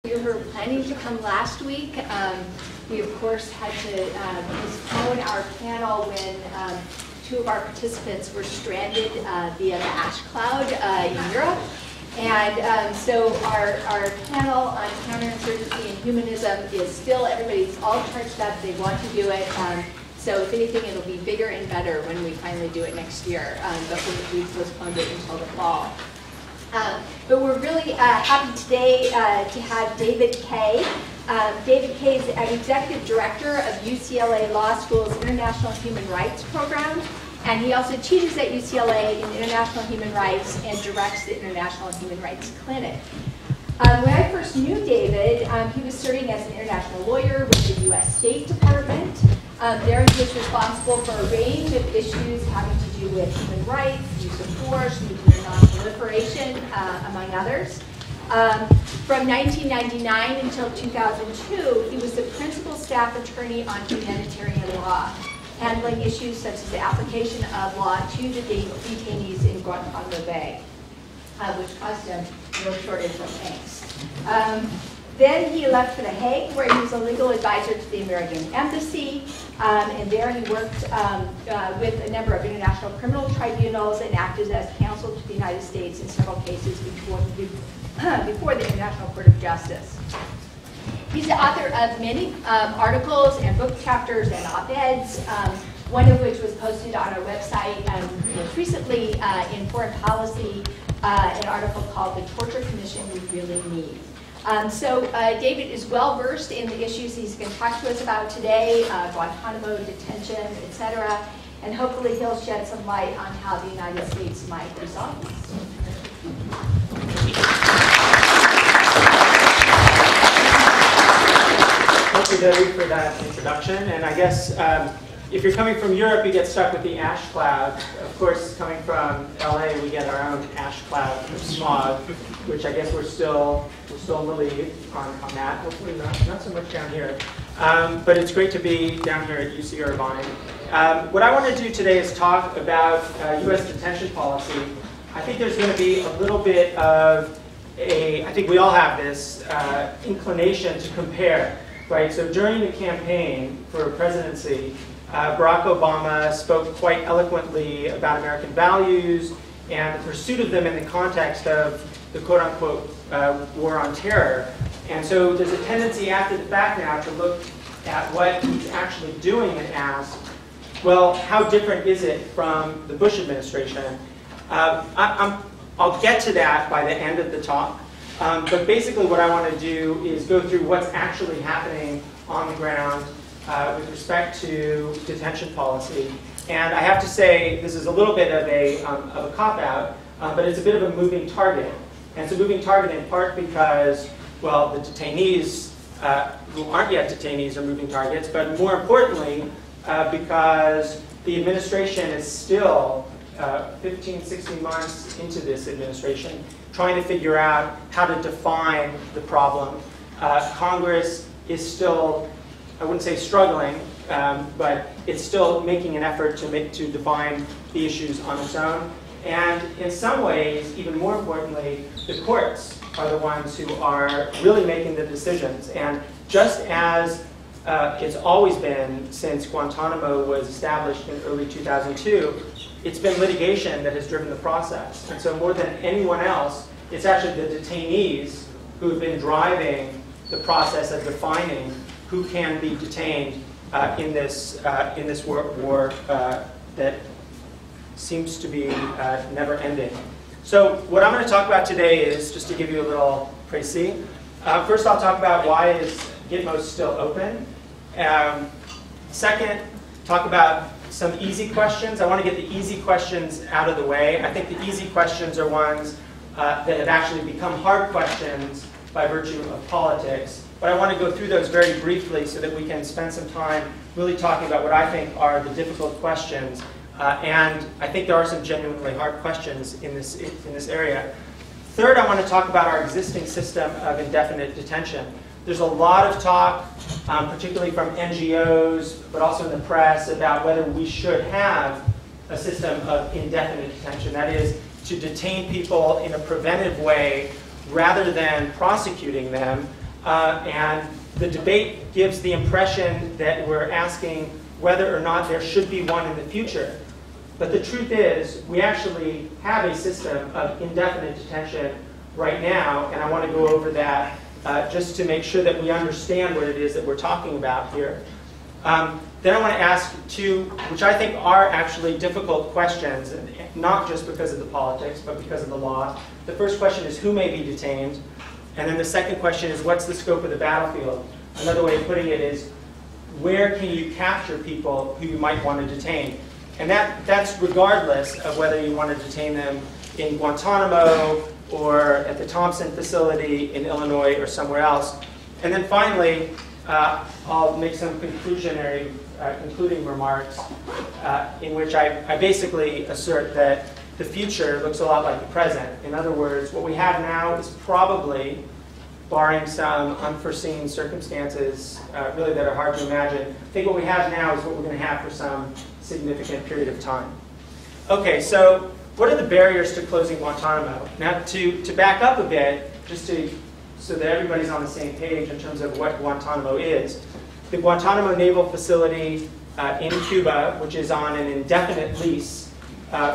We were planning to come last week. We, of course, had to postpone our panel when two of our participants were stranded via the ash cloud in Europe. And so our panel on counterinsurgency and humanism is still, everybody's all charged up. They want to do it. So if anything, it'll be bigger and better when we finally do it next year. But we've postponed it until the fall. But we're really happy today to have David Kaye. David Kaye is an executive director of UCLA Law School's International Human Rights Program, and he also teaches at UCLA in International Human Rights and directs the International Human Rights Clinic. When I first knew David, he was serving as an international lawyer with the U.S. State Department. There he was responsible for a range of issues having to do with human rights, use of force, nuclear non-proliferation, among others. From 1999 until 2002, he was the principal staff attorney on humanitarian law, handling issues such as the application of law to the detainees in Guantanamo Bay, which caused him no shortage of angst. Then he left for the Hague, where he was a legal advisor to the American Embassy, and there he worked with a number of international criminal tribunals and acted as counsel to the United States in several cases before the International Court of Justice. He's the author of many articles and book chapters and op-eds, one of which was posted on our website most recently in Foreign Policy, an article called "The Torture Commission We Really Need." So David is well versed in the issues he's going to talk to us about today, Guantanamo, detention, etc., and hopefully he'll shed some light on how the United States might resolve this. Thank you, Debbie, for that introduction. And I guess if you're coming from Europe, you get stuck with the ash cloud. Of course, coming from LA, we get our own ash cloud of smog, which I guess we're still a little on that. Hopefully not so much down here. But it's great to be down here at UC Irvine. What I want to do today is talk about U.S. detention policy. I think there's going to be a little bit of I think we all have this inclination to compare, right? So during the campaign for presidency, Barack Obama spoke quite eloquently about American values and the pursuit of them in the context of the quote-unquote war on terror. And so there's a tendency after the fact now to look at what he's actually doing and ask, well, how different is it from the Bush administration? I'll get to that by the end of the talk. But basically what I want to do is go through what's actually happening on the ground with respect to detention policy. And I have to say, this is a little bit of a cop-out, but it's a bit of a moving target. And it's a moving target in part because, well, the detainees who aren't yet detainees are moving targets, but more importantly, because the administration is still 15, 16 months into this administration, trying to figure out how to define the problem. Congress is still, I wouldn't say struggling, but it's still making an effort to define the issues on its own. And in some ways, even more importantly, the courts are the ones who are really making the decisions. And just as it's always been since Guantanamo was established in early 2002, it's been litigation that has driven the process. And so more than anyone else, it's actually the detainees who have been driving the process of defining who can be detained in this war that seems to be never ending. So what I'm going to talk about today is, just to give you a little précis, first I'll talk about why is Gitmo still open. Second, talk about some easy questions. I want to get the easy questions out of the way. I think the easy questions are ones that have actually become hard questions by virtue of politics. But I want to go through those very briefly so that we can spend some time really talking about what I think are the difficult questions. And I think there are some genuinely hard questions in this area. Third, I want to talk about our existing system of indefinite detention. There's a lot of talk, particularly from NGOs, but also in the press, about whether we should have a system of indefinite detention. That is, to detain people in a preventive way rather than prosecuting them and the debate gives the impression that we're asking whether or not there should be one in the future. But the truth is, we actually have a system of indefinite detention right now, and I want to go over that just to make sure that we understand what it is that we're talking about here. Then I want to ask two, which I think are actually difficult questions, and not just because of the politics, but because of the law. The first question is, who may be detained? And then the second question is, what's the scope of the battlefield? Another way of putting it is, where can you capture people who you might want to detain? And that's regardless of whether you want to detain them in Guantanamo or at the Thompson facility in Illinois or somewhere else. And then finally, I'll make some concluding remarks in which I basically assert that the future looks a lot like the present. In other words, what we have now is probably, barring some unforeseen circumstances really that are hard to imagine, I think what we have now is what we're going to have for some significant period of time. Okay, so what are the barriers to closing Guantanamo? Now, to back up a bit, so that everybody's on the same page in terms of what Guantanamo is. The Guantanamo Naval Facility in Cuba, which is on an indefinite lease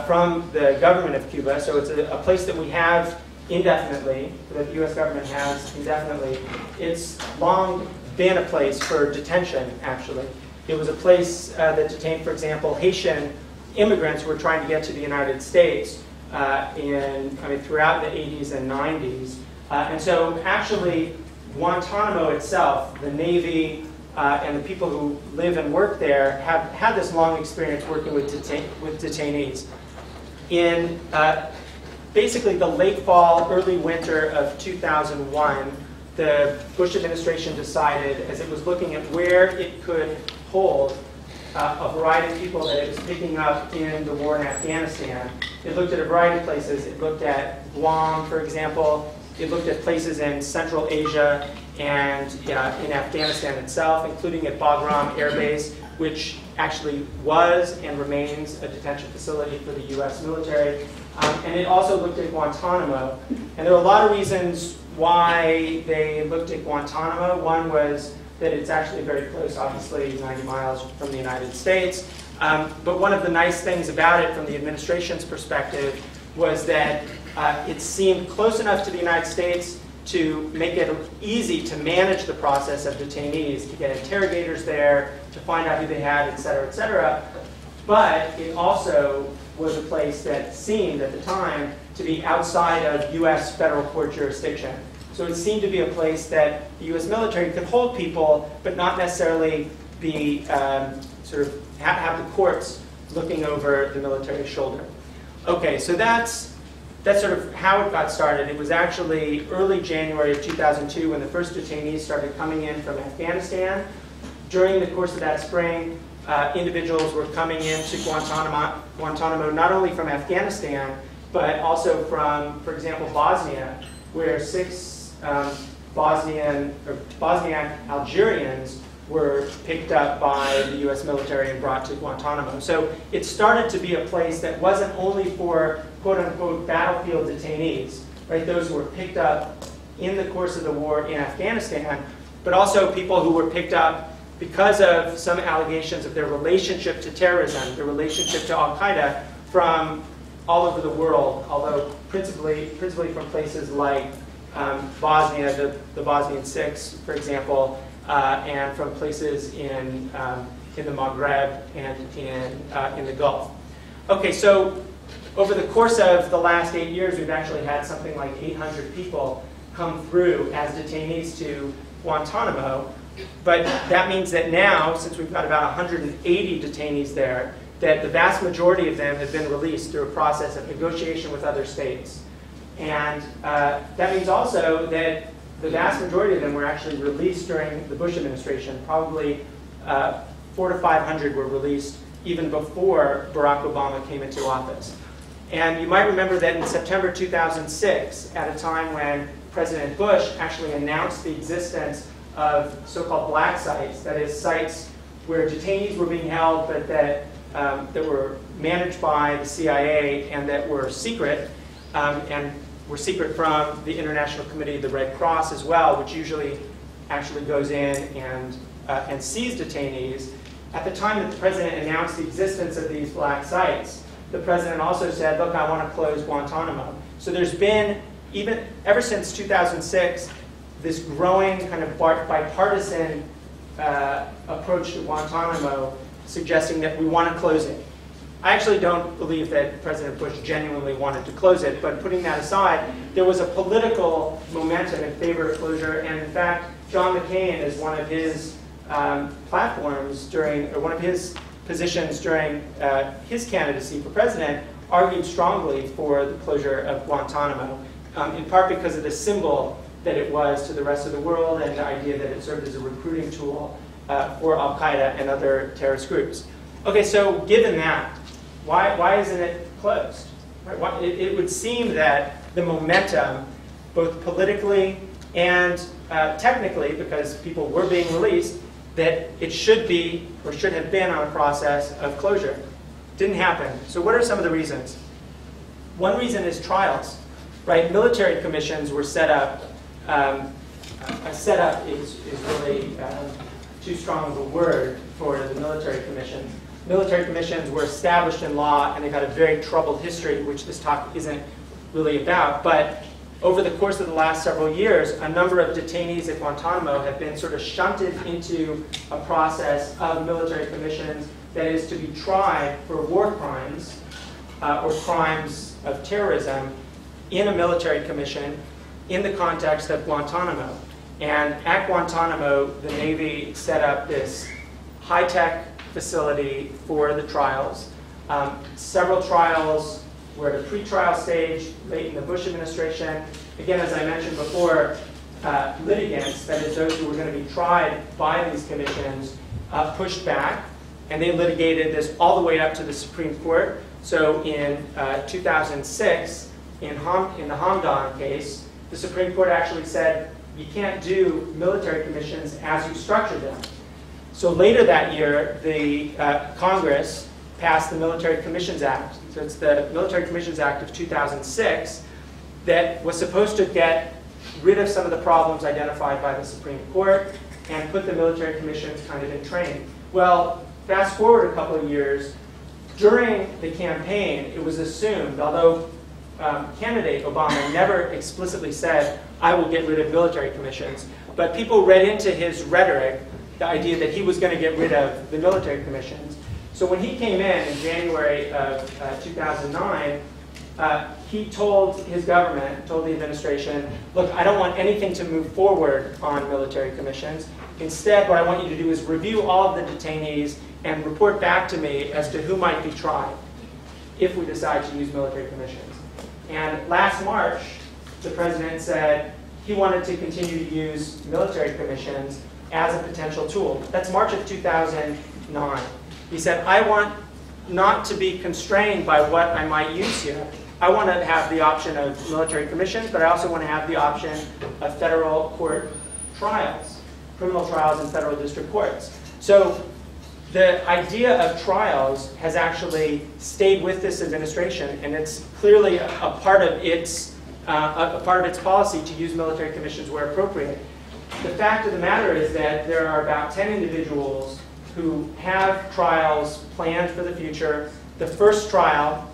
from the government of Cuba, so it's a place that we have indefinitely, that the U.S. government has indefinitely. It's long been a place for detention, actually. It was a place that detained, for example, Haitian immigrants who were trying to get to the United States throughout the 80s and 90s. And so actually, Guantanamo itself, the Navy, and the people who live and work there have had this long experience working with detainees. In basically the late fall, early winter of 2001, the Bush administration decided, as it was looking at where it could hold a variety of people that it was picking up in the war in Afghanistan, it looked at a variety of places. It looked at Guam, for example. It looked at places in Central Asia and in Afghanistan itself, including at Bagram Air Base, which actually was and remains a detention facility for the U.S. military. And it also looked at Guantanamo. And there are a lot of reasons why they looked at Guantanamo. One was that it's actually very close, obviously, 90 miles from the United States. But one of the nice things about it from the administration's perspective was that it seemed close enough to the United States to make it easy to manage the process of detainees, to get interrogators there, to find out who they had, et cetera, et cetera. But it also was a place that seemed, at the time, to be outside of U.S. federal court jurisdiction. So it seemed to be a place that the U.S. military could hold people, but not necessarily be have the courts looking over the military's shoulder. Okay, so that's sort of how it got started. It was actually early January of 2002 when the first detainees started coming in from Afghanistan. During the course of that spring, individuals were coming into Guantanamo not only from Afghanistan, but also from, for example, Bosnia, where 6 Bosniak Algerians were picked up by the U.S. military and brought to Guantanamo. So it started to be a place that wasn't only for quote-unquote battlefield detainees, right? Those who were picked up in the course of the war in Afghanistan, but also people who were picked up because of some allegations of their relationship to terrorism, their relationship to Al-Qaeda from all over the world, although principally from places like Bosnia, the Bosnian Six, for example, and from places in the Maghreb and in the Gulf. Okay, so over the course of the last 8 years, we've actually had something like 800 people come through as detainees to Guantanamo. But that means that now, since we've got about 180 detainees there, that the vast majority of them have been released through a process of negotiation with other states. And that means also that the vast majority of them were actually released during the Bush administration. Probably 400 to 500 were released even before Barack Obama came into office. And you might remember that in September 2006, at a time when President Bush actually announced the existence of so-called black sites, that is, sites where detainees were being held, but that were managed by the CIA and that were secret, and were secret from the International Committee of the Red Cross as well, which usually actually goes in and sees detainees. At the time that the president announced the existence of these black sites, the president also said, look, I want to close Guantanamo. So there's been, even ever since 2006, this growing kind of bipartisan approach to Guantanamo, suggesting that we want to close it. I actually don't believe that President Bush genuinely wanted to close it, but putting that aside, there was a political momentum in favor of closure, and in fact, John McCain, as one of his platforms during, or one of his positions during his candidacy for president, argued strongly for the closure of Guantanamo, in part because of the symbol that it was to the rest of the world and the idea that it served as a recruiting tool for Al-Qaeda and other terrorist groups. Okay, so given that, why isn't it closed? Right? It would seem that the momentum, both politically and technically, because people were being released, that it should be, or should have been, on a process of closure. Didn't happen. So what are some of the reasons? One reason is trials, right? Military commissions were set up. Set up is really too strong of a word for the military commission. Military commissions were established in law, and they've had a very troubled history, which this talk isn't really about. But over the course of the last several years, a number of detainees at Guantanamo have been sort of shunted into a process of military commissions that is to be tried for war crimes or crimes of terrorism in a military commission in the context of Guantanamo. And at Guantanamo, the Navy set up this high-tech facility for the trials. Several trials were at a pre-trial stage late in the Bush administration. Again, as I mentioned before, litigants, that is those who were going to be tried by these commissions, pushed back, and they litigated this all the way up to the Supreme Court. So in 2006, in the Hamdan case, the Supreme Court actually said, you can't do military commissions as you structured them. So later that year, the Congress passed the Military Commissions Act. So it's the Military Commissions Act of 2006 that was supposed to get rid of some of the problems identified by the Supreme Court and put the military commissions kind of in training. Well, fast forward a couple of years, during the campaign, it was assumed, although candidate Obama never explicitly said, I will get rid of military commissions, but people read into his rhetoric the idea that he was going to get rid of the military commissions. So when he came in January of 2009, he told his government, told the administration, look, I don't want anything to move forward on military commissions. Instead, what I want you to do is review all of the detainees and report back to me as to who might be tried if we decide to use military commissions. And last March, the president said he wanted to continue to use military commissions as a potential tool. That's March of 2009. He said, I want not to be constrained by what I might use here. I want to have the option of military commissions, but I also want to have the option of federal court trials, criminal trials in federal district courts. So the idea of trials has actually stayed with this administration, and it's clearly a part of its policy to use military commissions where appropriate. The fact of the matter is that there are about 10 individuals who have trials planned for the future. The first trial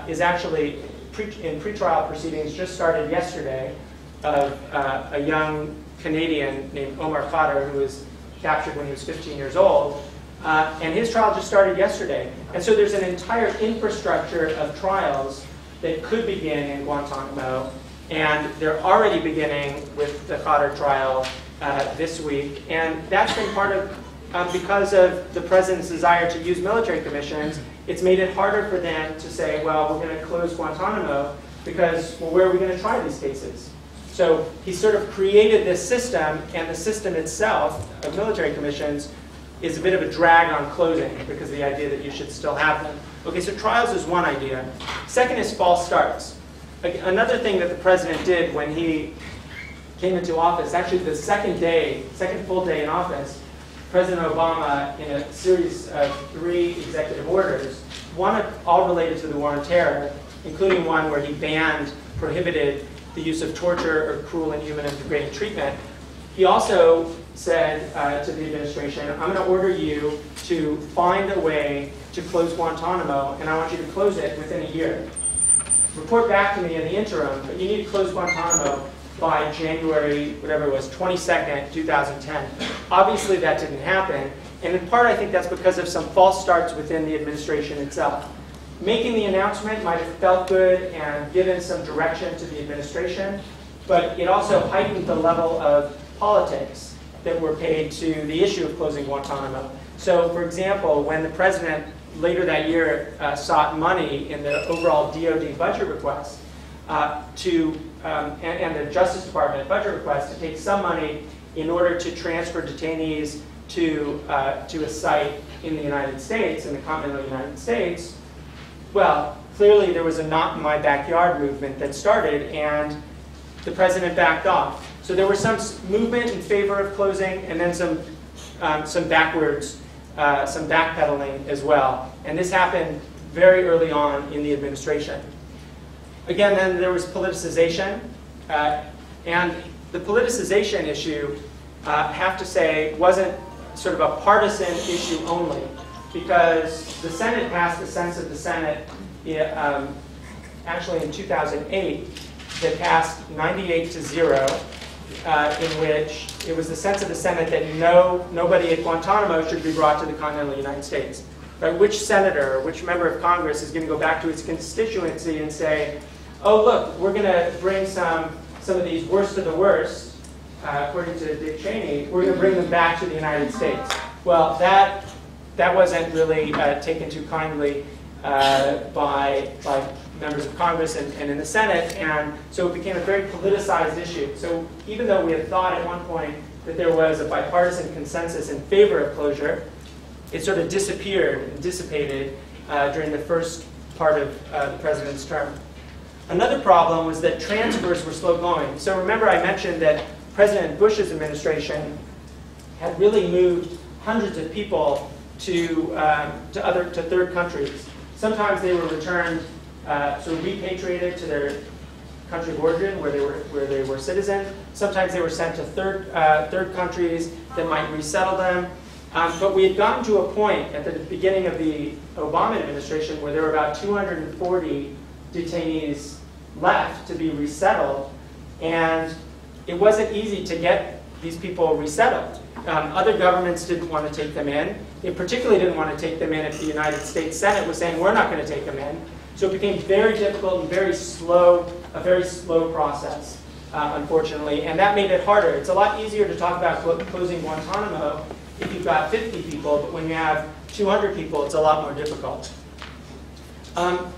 is actually in pretrial proceedings just started yesterday of a young Canadian named Omar Khadr, who was captured when he was 15 years old. And his trial just started yesterday. And so there's an entire infrastructure of trials that could begin in Guantanamo. And they're already beginning with the Khadr trial this week. And that's been part of, because of the president's desire to use military commissions, it's made it harder for them to say, well, we're going to close Guantanamo because, well, where are we going to try these cases? So he sort of created this system, and the system itself of military commissions is a bit of a drag on closing because of the idea that you should still have them. Okay, so trials is one idea. Second is false starts. Another thing that the president did when he came into office, actually the second full day in office, President Obama, in a series of 3 executive orders, one all related to the war on terror, including one where he prohibited the use of torture or cruel, inhuman, and degrading treatment. He also said to the administration, I'm going to order you to find a way to close Guantanamo, and I want you to close it within a year. Report back to me in the interim, but you need to close Guantanamo by January, whatever it was, 22nd, 2010. Obviously that didn't happen, and in part I think that's because of some false starts within the administration itself. Making the announcement might have felt good and given some direction to the administration, but it also heightened the level of politics that were paid to the issue of closing Guantanamo. So, for example, when the president later that year sought money in the overall DoD budget request and the Justice Department budget request to take some money in order to transfer detainees to a site in the United States, in the continental United States, well, clearly there was a not in my backyard movement that started, and the president backed off. So there was some movement in favor of closing, and then some backwards, some backpedaling as well. And this happened very early on in the administration. Again, then there was politicization, and the politicization issue, I have to say, wasn't sort of a partisan issue only, because the Senate passed the sense of the Senate actually in 2008 that passed 98-0, in which it was the sense of the Senate that nobody at Guantanamo should be brought to the continental United States. Right? Which senator or which member of Congress is going to go back to its constituency and say, oh look, we're going to bring some of these worst of the worst, according to Dick Cheney, we're going to bring them back to the United States. Well, that wasn't really taken too kindly by members of Congress and in the Senate, and so it became a very politicized issue. So even though we had thought at one point that there was a bipartisan consensus in favor of closure, it sort of disappeared and dissipated during the first part of the president's term. Another problem was that transfers were slow going. So remember I mentioned that President Bush's administration had really moved hundreds of people to third countries. Sometimes they were returned, sort of repatriated to their country of origin where they were citizens. Sometimes they were sent to third countries that might resettle them. But we had gotten to a point at the beginning of the Obama administration where there were about 240 detainees left to be resettled, and it wasn't easy to get these people resettled. Other governments didn't want to take them in. They particularly didn't want to take them in if the United States Senate was saying, we're not going to take them in. So it became very difficult and a very slow process, unfortunately, and that made it harder. It's a lot easier to talk about closing Guantanamo if you've got 50 people, but when you have 200 people, it's a lot more difficult. Then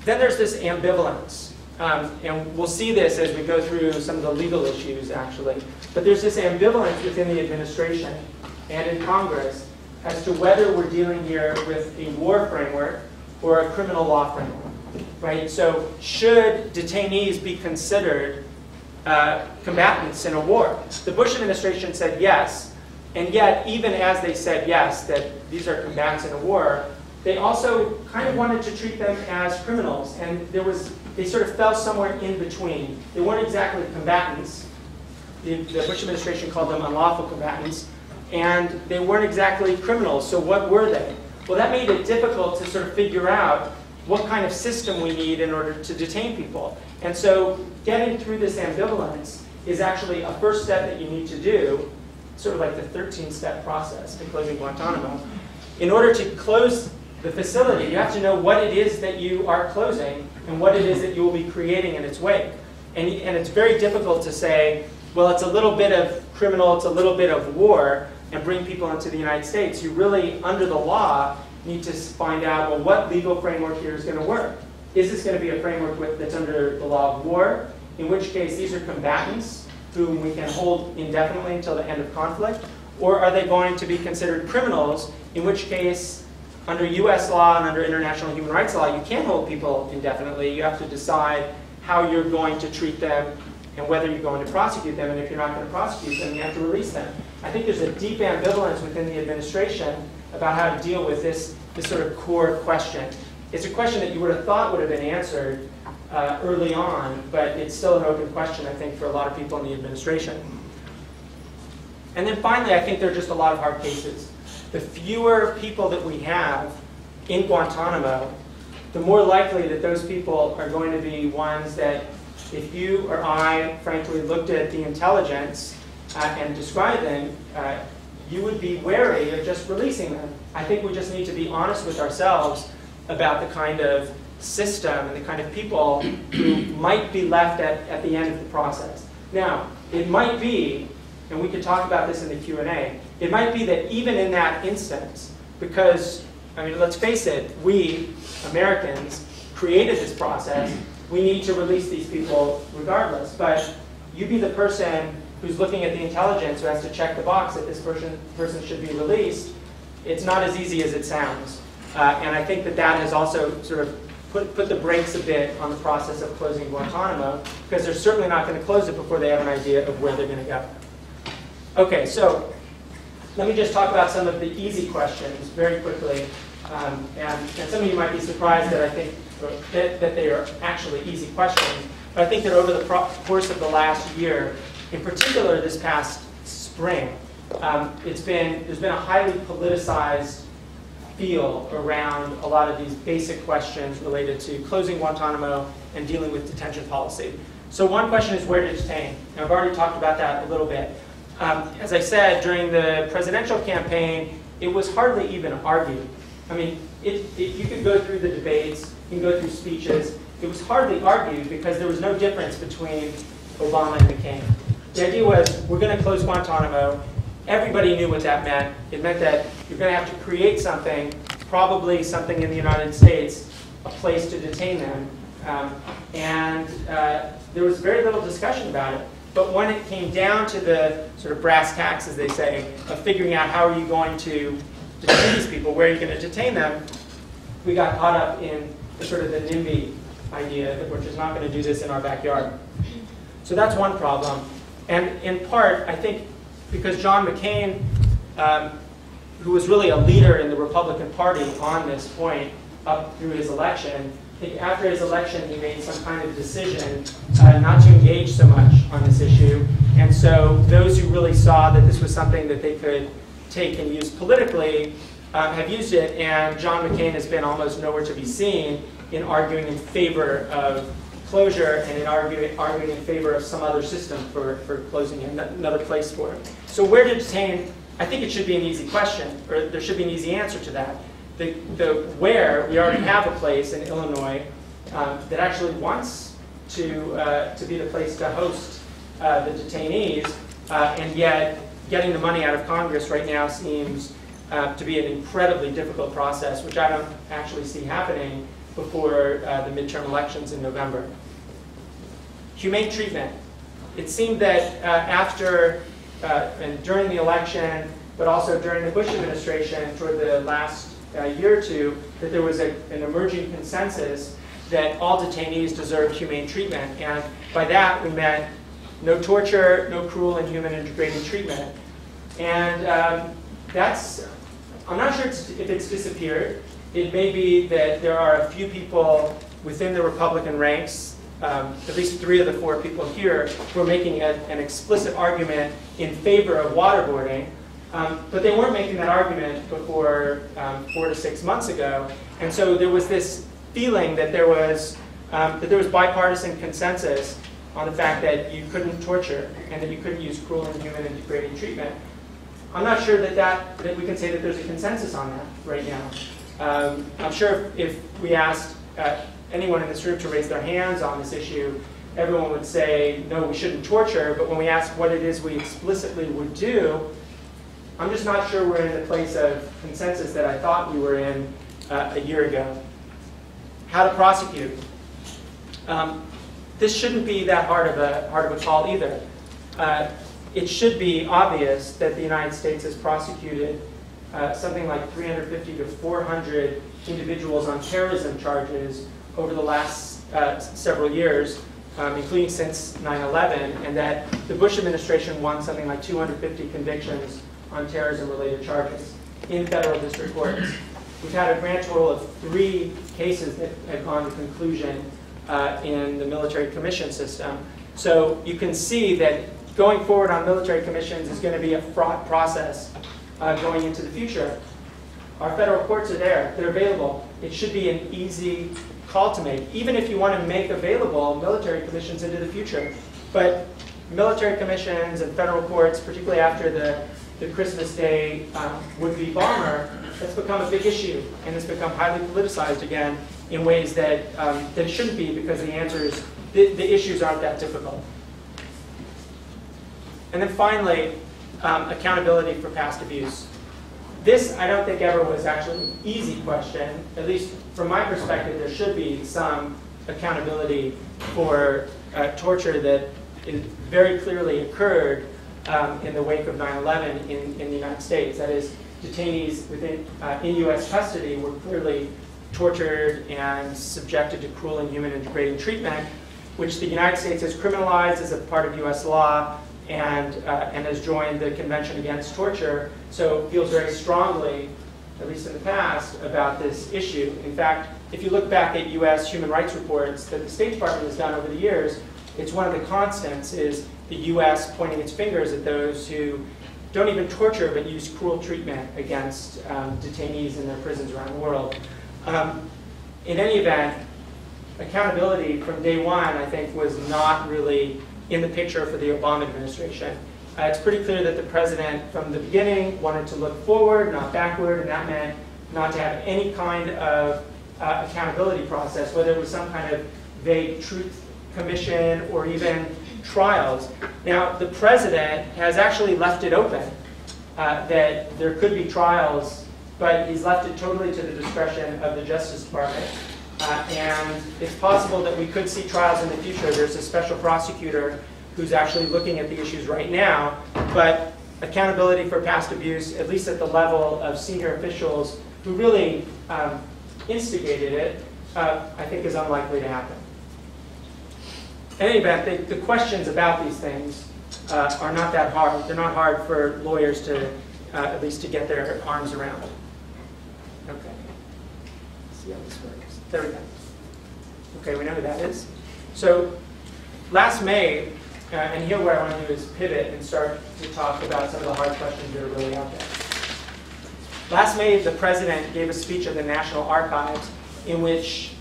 there's this ambivalence, and we'll see this as we go through some of the legal issues, actually. But there's this ambivalence within the administration and in Congress as to whether we're dealing here with a war framework or a criminal law framework, right? So should detainees be considered combatants in a war? The Bush administration said yes, and yet even as they said yes, that these are combatants in a war, they also kind of wanted to treat them as criminals, and they sort of fell somewhere in between. They weren't exactly combatants. The Bush administration called them unlawful combatants, and they weren't exactly criminals, so what were they? Well, that made it difficult to sort of figure out what kind of system we need in order to detain people. And so getting through this ambivalence is actually a first step that you need to do, sort of like the 13-step process to closing Guantanamo. In order to close the facility, you have to know what it is that you are closing and what it is that you will be creating in its wake. And it's very difficult to say, well, it's a little bit of criminal, it's a little bit of war, and bring people into the United States. You really, under the law, need to find out, well, what legal framework here is going to work? Is this going to be a framework that's under the law of war, in which case these are combatants whom we can hold indefinitely until the end of conflict? Or are they going to be considered criminals, in which case, under US law and under international human rights law, you can't hold people indefinitely. You have to decide how you're going to treat them and whether you're going to prosecute them, and if you're not going to prosecute them, you have to release them. I think there's a deep ambivalence within the administration about how to deal with this sort of core question. It's a question that you would have thought would have been answered early on, but it's still an open question, I think, for a lot of people in the administration. And then finally, I think there are just a lot of hard cases. The fewer people that we have in Guantanamo, the more likely that those people are going to be ones that, if you or I, frankly, looked at the intelligence and described them, you would be wary of just releasing them. I think we just need to be honest with ourselves about the kind of system and the kind of people who might be left at the end of the process. Now, it might be, and we could talk about this in the Q&A, it might be that even in that instance, because, I mean, let's face it, we, Americans, created this process, we need to release these people regardless. But you be the person who's looking at the intelligence who has to check the box that this person should be released. It's not as easy as it sounds. And I think that that has also sort of put the brakes a bit on the process of closing Guantanamo, because they're certainly not going to close it before they have an idea of where they're going to go. Okay, so let me just talk about some of the easy questions very quickly. And some of you might be surprised that I think that they are actually easy questions. But I think that over the course of the last year, in particular this past spring, there's been a highly politicized feel around a lot of these basic questions related to closing Guantanamo and dealing with detention policy. So one question is where to detain. Now, I've already talked about that a little bit. As I said, during the presidential campaign, it was hardly even argued. I mean, you could go through the debates, you can go through speeches. It was hardly argued because there was no difference between Obama and McCain. The idea was, we're going to close Guantanamo. Everybody knew what that meant. It meant that you're going to have to create something, probably something in the United States, a place to detain them. There was very little discussion about it. But when it came down to the sort of brass tacks, as they say, of figuring out how are you going to detain these people, where are you going to detain them, we got caught up in the sort of the NIMBY idea that we're just not going to do this in our backyard. So that's one problem. And in part, I think, because John McCain, who was really a leader in the Republican Party on this point up through his election, I think after his election he made some kind of decision not to engage so much on this issue. And so those who really saw that this was something that they could take and use politically have used it, and John McCain has been almost nowhere to be seen in arguing in favor of closure and in arguing in favor of some other system for closing another place for it. So where to detain, I think it should be an easy question, or there should be an easy answer to that. The where, we already have a place in Illinois that actually wants to be the place to host the detainees, and yet getting the money out of Congress right now seems to be an incredibly difficult process, which I don't actually see happening before the midterm elections in November. Humane treatment. It seemed that after and during the election, but also during the Bush administration toward the last year or two, that there was an emerging consensus that all detainees deserved humane treatment. And by that, we meant no torture, no cruel, inhuman, and degrading treatment. And I'm not sure if it's disappeared. It may be that there are a few people within the Republican ranks, at least 3 of the 4 people here, who are making an explicit argument in favor of waterboarding. But they weren't making that argument before 4 to 6 months ago. And so there was this feeling that there was bipartisan consensus on the fact that you couldn't torture and that you couldn't use cruel, inhuman, and degrading treatment. I'm not sure that we can say that there's a consensus on that right now. I'm sure if we asked anyone in this room to raise their hands on this issue, everyone would say, no, we shouldn't torture. But when we ask what it is we explicitly would do, I'm just not sure we're in the place of consensus that I thought we were in a year ago. How to prosecute. This shouldn't be that hard of a call either. It should be obvious that the United States has prosecuted something like 350 to 400 individuals on terrorism charges over the last several years, including since 9/11, and that the Bush administration won something like 250 convictions on terrorism-related charges in federal district courts. We've had a grand total of 3 cases that have gone to conclusion in the military commission system. So you can see that going forward on military commissions is going to be a fraught process going into the future. Our federal courts are there. They're available. It should be an easy call to make, even if you want to make available military commissions into the future. But military commissions and federal courts, particularly after the Christmas Day would-be bomber, that's become a big issue, and it's become highly politicized again in ways that, that it shouldn't be, because the answers, the issues aren't that difficult. And then finally, accountability for past abuse. This, I don't think, ever was actually an easy question. At least from my perspective, there should be some accountability for torture that very clearly occurred in the wake of 9/11 in the United States. That is, detainees in U.S. custody were clearly tortured and subjected to cruel, inhuman, and degrading treatment, which the United States has criminalized as a part of U.S. law and has joined the Convention Against Torture, so feels very strongly, at least in the past, about this issue. In fact, if you look back at U.S. human rights reports that the State Department has done over the years, it's one of the constants is the U.S. pointing its fingers at those who don't even torture but use cruel treatment against detainees in their prisons around the world. In any event, accountability from day one, I think, was not really in the picture for the Obama administration. It's pretty clear that the president, from the beginning, wanted to look forward, not backward, and that meant not to have any kind of accountability process, whether it was some kind of vague truth commission or even trials. Now, the president has actually left it open that there could be trials, but he's left it totally to the discretion of the Justice Department. And it's possible that we could see trials in the future. There's a special prosecutor who's actually looking at the issues right now, but accountability for past abuse, at least at the level of senior officials who really instigated it, I think is unlikely to happen. In any event, the questions about these things are not that hard. They're not hard for lawyers to, at least to get their arms around. Okay. Let's see how this works. There we go. Okay, we know who that is. So last May, and here what I want to do is pivot and start to talk about some of the hard questions that are really out there. Last May, the president gave a speech at the National Archives in which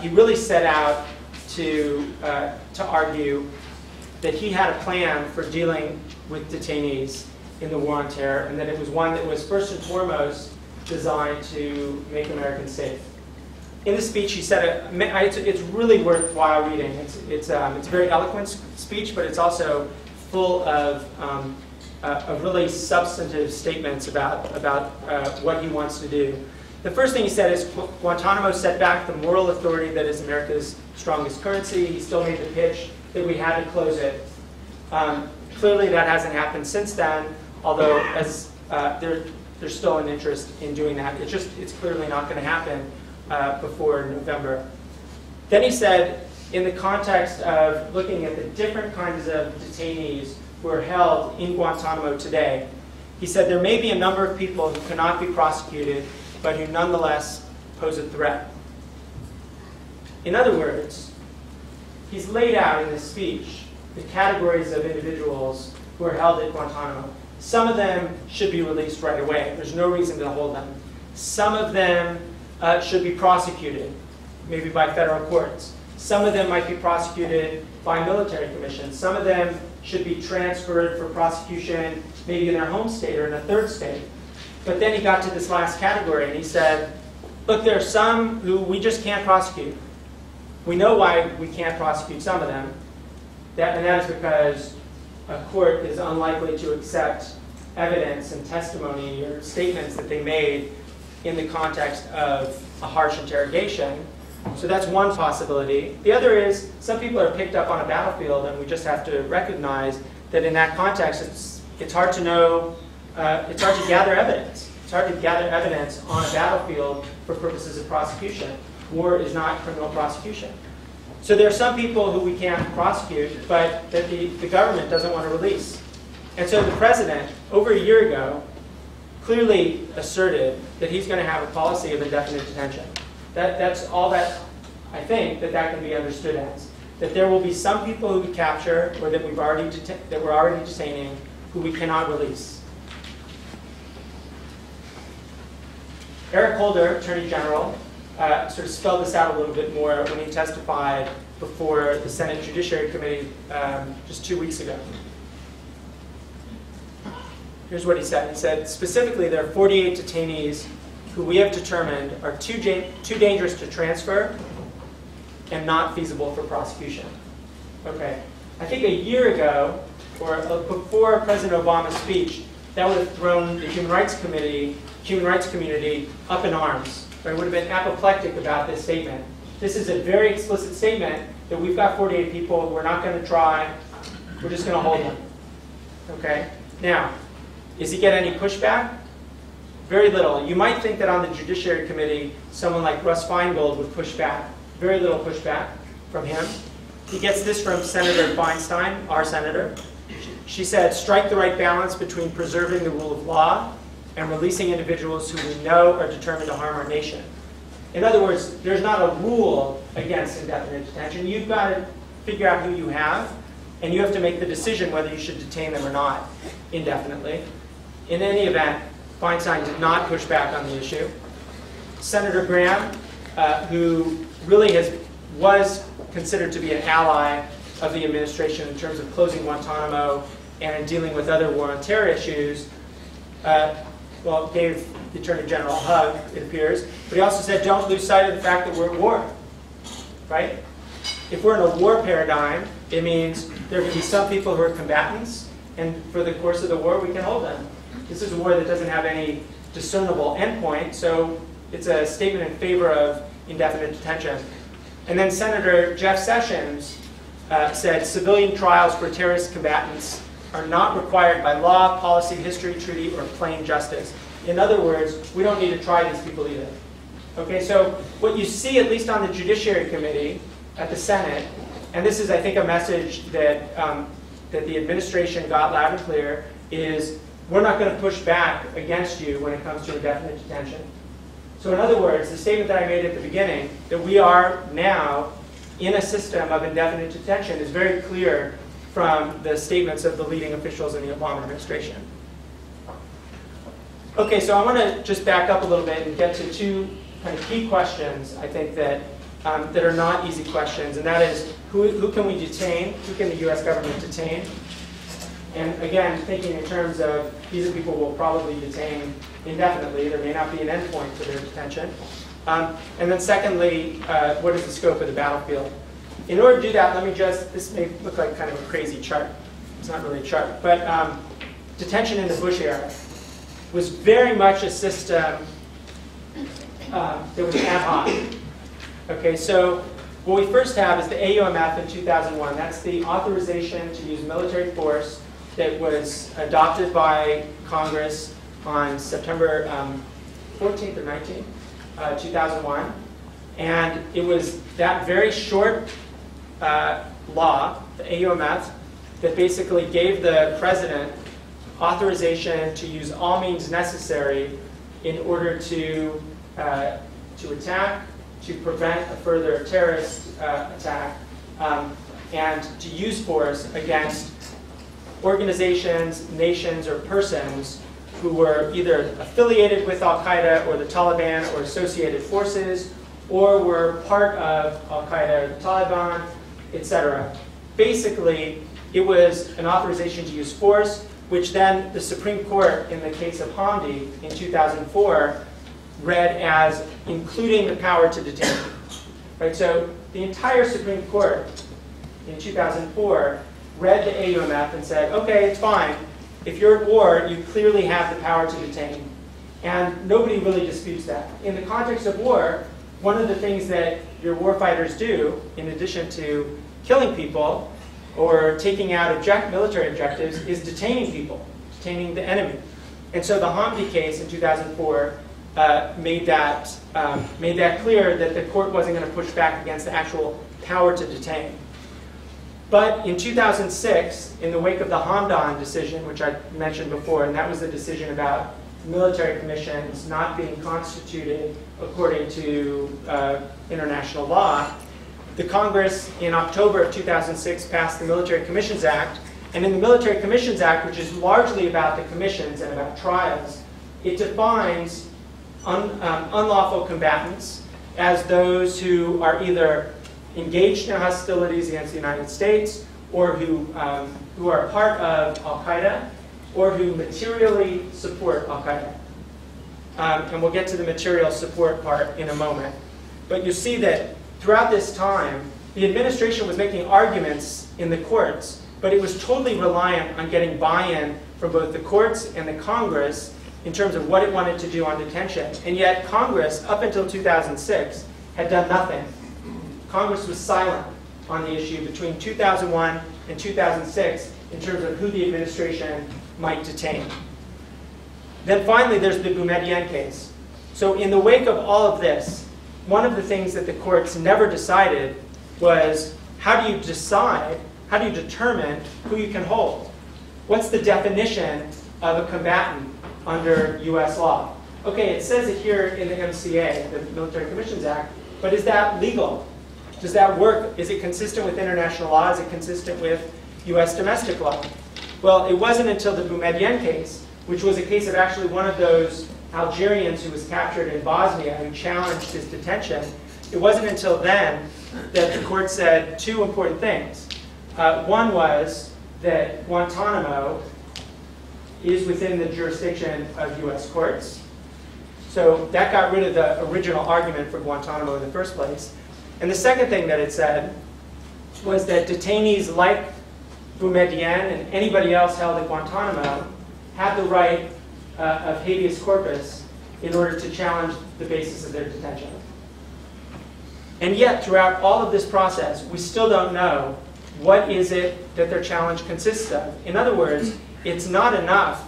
he really set out to argue that he had a plan for dealing with detainees in the war on terror, and that it was one that was first and foremost designed to make Americans safe. In the speech, he said, it's really worthwhile reading. It's a very eloquent speech, but it's also full of really substantive statements about what he wants to do. The first thing he said is, Guantanamo set back the moral authority that is America's strongest currency. He still made the pitch that we had to close it. Clearly, that hasn't happened since then, although as there's still an interest in doing that. It's clearly not going to happen before November. Then he said, in the context of looking at the different kinds of detainees who are held in Guantanamo today, he said there may be a number of people who cannot be prosecuted, but who nonetheless pose a threat. In other words, he's laid out in this speech the categories of individuals who are held at Guantanamo. Some of them should be released right away. There's no reason to hold them. Some of them should be prosecuted, maybe by federal courts. Some of them might be prosecuted by military commissions. Some of them should be transferred for prosecution maybe in their home state or in a third state. But then he got to this last category and he said, look, there are some who we just can't prosecute. We know why we can't prosecute some of them, and that is because a court is unlikely to accept evidence and testimony or statements that they made in the context of a harsh interrogation. So that's one possibility. The other is some people are picked up on a battlefield, and we just have to recognize that in that context, it's hard to know, it's hard to gather evidence. It's hard to gather evidence on a battlefield for purposes of prosecution. War is not criminal prosecution. So there are some people who we can't prosecute, but that the government doesn't want to release. And so the president, over a year ago, clearly asserted that he's going to have a policy of indefinite detention. That's all that I think that can be understood as. that there will be some people who we capture or that we're already detaining who we cannot release. Eric Holder, Attorney General, sort of spelled this out a little bit more when he testified before the Senate Judiciary Committee just 2 weeks ago. Here's what he said. He said, specifically, there are 48 detainees who we have determined are too dangerous to transfer and not feasible for prosecution. Okay. I think a year ago, or before President Obama's speech, that would have thrown the human rights community up in arms. Right? Would have been apoplectic about this statement. This is a very explicit statement that we've got 48 people, we're not going to try, we're just going to hold them. Okay? Now, does he get any pushback? Very little. You might think that on the Judiciary Committee, someone like Russ Feingold would push back. Very little pushback from him. He gets this from Senator Feinstein, our senator. She said, strike the right balance between preserving the rule of law and releasing individuals who we know are determined to harm our nation. In other words, there's not a rule against indefinite detention. You've got to figure out who you have, and you have to make the decision whether you should detain them or not indefinitely. In any event, Feinstein did not push back on the issue. Senator Graham, who really was considered to be an ally of the administration in terms of closing Guantanamo and in dealing with other war on terror issues, well, gave the Attorney General a hug, it appears. But he also said, don't lose sight of the fact that we're at war, right? If we're in a war paradigm, it means there can be some people who are combatants, and for the course of the war, we can hold them. This is a war that doesn't have any discernible endpoint, so it's a statement in favor of indefinite detention. And then Senator Jeff Sessions said civilian trials for terrorist combatants are not required by law, policy, history, treaty, or plain justice. In other words, we don't need to try these people either. Okay, so what you see, at least on the Judiciary Committee at the Senate, and this is, I think, a message that, that the administration got loud and clear, is we're not going to push back against you when it comes to indefinite detention. So in other words, the statement that I made at the beginning, that we are now in a system of indefinite detention, is very clear from the statements of the leading officials in the Obama administration. Okay, so I want to just back up a little bit and get to two kind of key questions, I think, that, that are not easy questions, and that is, who can we detain? Who can the U.S. government detain? And again, thinking in terms of these are people we'll probably detain indefinitely. There may not be an endpoint to their detention. And then secondly, what is the scope of the battlefield? In order to do that, let me just, this may look like kind of a crazy chart. It's not really a chart. But detention in the Bush era was very much a system that was ad hoc. Okay, so what we first have is the AUMF in 2001. That's the authorization to use military force that was adopted by Congress on September 14th or 19th, 2001. And it was that very short law, the AUMF, that basically gave the president authorization to use all means necessary in order to attack, to prevent a further terrorist attack, and to use force against organizations, nations, or persons who were either affiliated with Al-Qaeda or the Taliban or associated forces, or were part of Al-Qaeda or the Taliban, etc. Basically, it was an authorization to use force, which then the Supreme Court, in the case of Hamdi in 2004, read as including the power to detain. Right? So the entire Supreme Court in 2004 read the AUMF and said, okay, it's fine. If you're at war, you clearly have the power to detain. And nobody really disputes that. In the context of war, one of the things that your warfighters do, in addition to killing people or taking out military objectives, is detaining people, detaining the enemy. And so the Hamdi case in 2004 made that clear that the court wasn't going to push back against the actual power to detain. But in 2006, in the wake of the Hamdan decision, which I mentioned before, and that was the decision about military commissions not being constituted according to international law, the Congress in October of 2006 passed the Military Commissions Act. And in the Military Commissions Act, which is largely about the commissions and about trials, it defines unlawful combatants as those who are either engaged in hostilities against the United States, or who are part of Al-Qaeda, or who materially support Al-Qaeda. And we'll get to the material support part in a moment. But you see that throughout this time, the administration was making arguments in the courts, but it was totally reliant on getting buy-in from both the courts and the Congress in terms of what it wanted to do on detention. And yet Congress, up until 2006, had done nothing. Congress was silent on the issue between 2001 and 2006 in terms of who the administration might detain. Then finally, there's the Boumediene case. So in the wake of all of this, one of the things that the courts never decided was, how do you decide, how do you determine who you can hold? What's the definition of a combatant under US law? Okay, it says it here in the MCA, the Military Commissions Act, but is that legal? Does that work? Is it consistent with international law? Is it consistent with US domestic law? Well, it wasn't until the Boumediene case, which was a case of actually one of those Algerians who was captured in Bosnia who challenged his detention. It wasn't until then that the court said two important things. One was that Guantanamo is within the jurisdiction of US courts. So that got rid of the original argument for Guantanamo in the first place. And the second thing that it said was that detainees like Boumediene and anybody else held at Guantanamo had the right of habeas corpus in order to challenge the basis of their detention. And yet, throughout all of this process, we still don't know what is it that their challenge consists of. In other words, it's not enough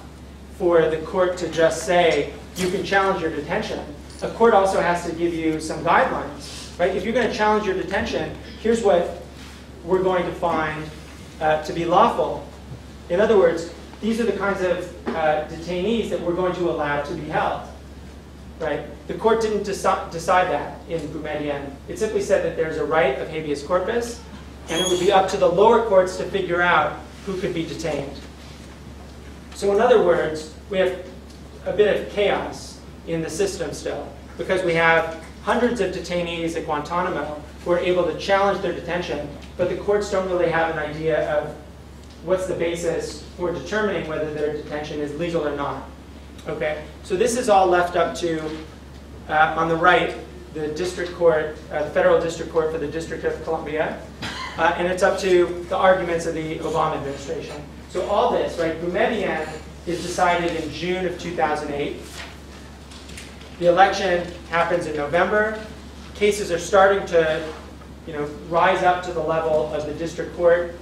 for the court to just say, you can challenge your detention. A court also has to give you some guidelines, right? If you're going to challenge your detention, here's what we're going to find to be lawful. In other words, these are the kinds of detainees that we're going to allow to be held, right? The court didn't decide that in Boumediene. It simply said that there's a right of habeas corpus, and it would be up to the lower courts to figure out who could be detained. So in other words, we have a bit of chaos in the system still, because we have hundreds of detainees at Guantanamo who are able to challenge their detention, but the courts don't really have an idea of what's the basis for determining whether their detention is legal or not. Okay, so this is all left up to, on the right, the district court, the federal district court for the District of Columbia, and it's up to the arguments of the Obama administration. So all this, right, Boumediene is decided in June of 2008. The election happens in November. Cases are starting to, rise up to the level of the district court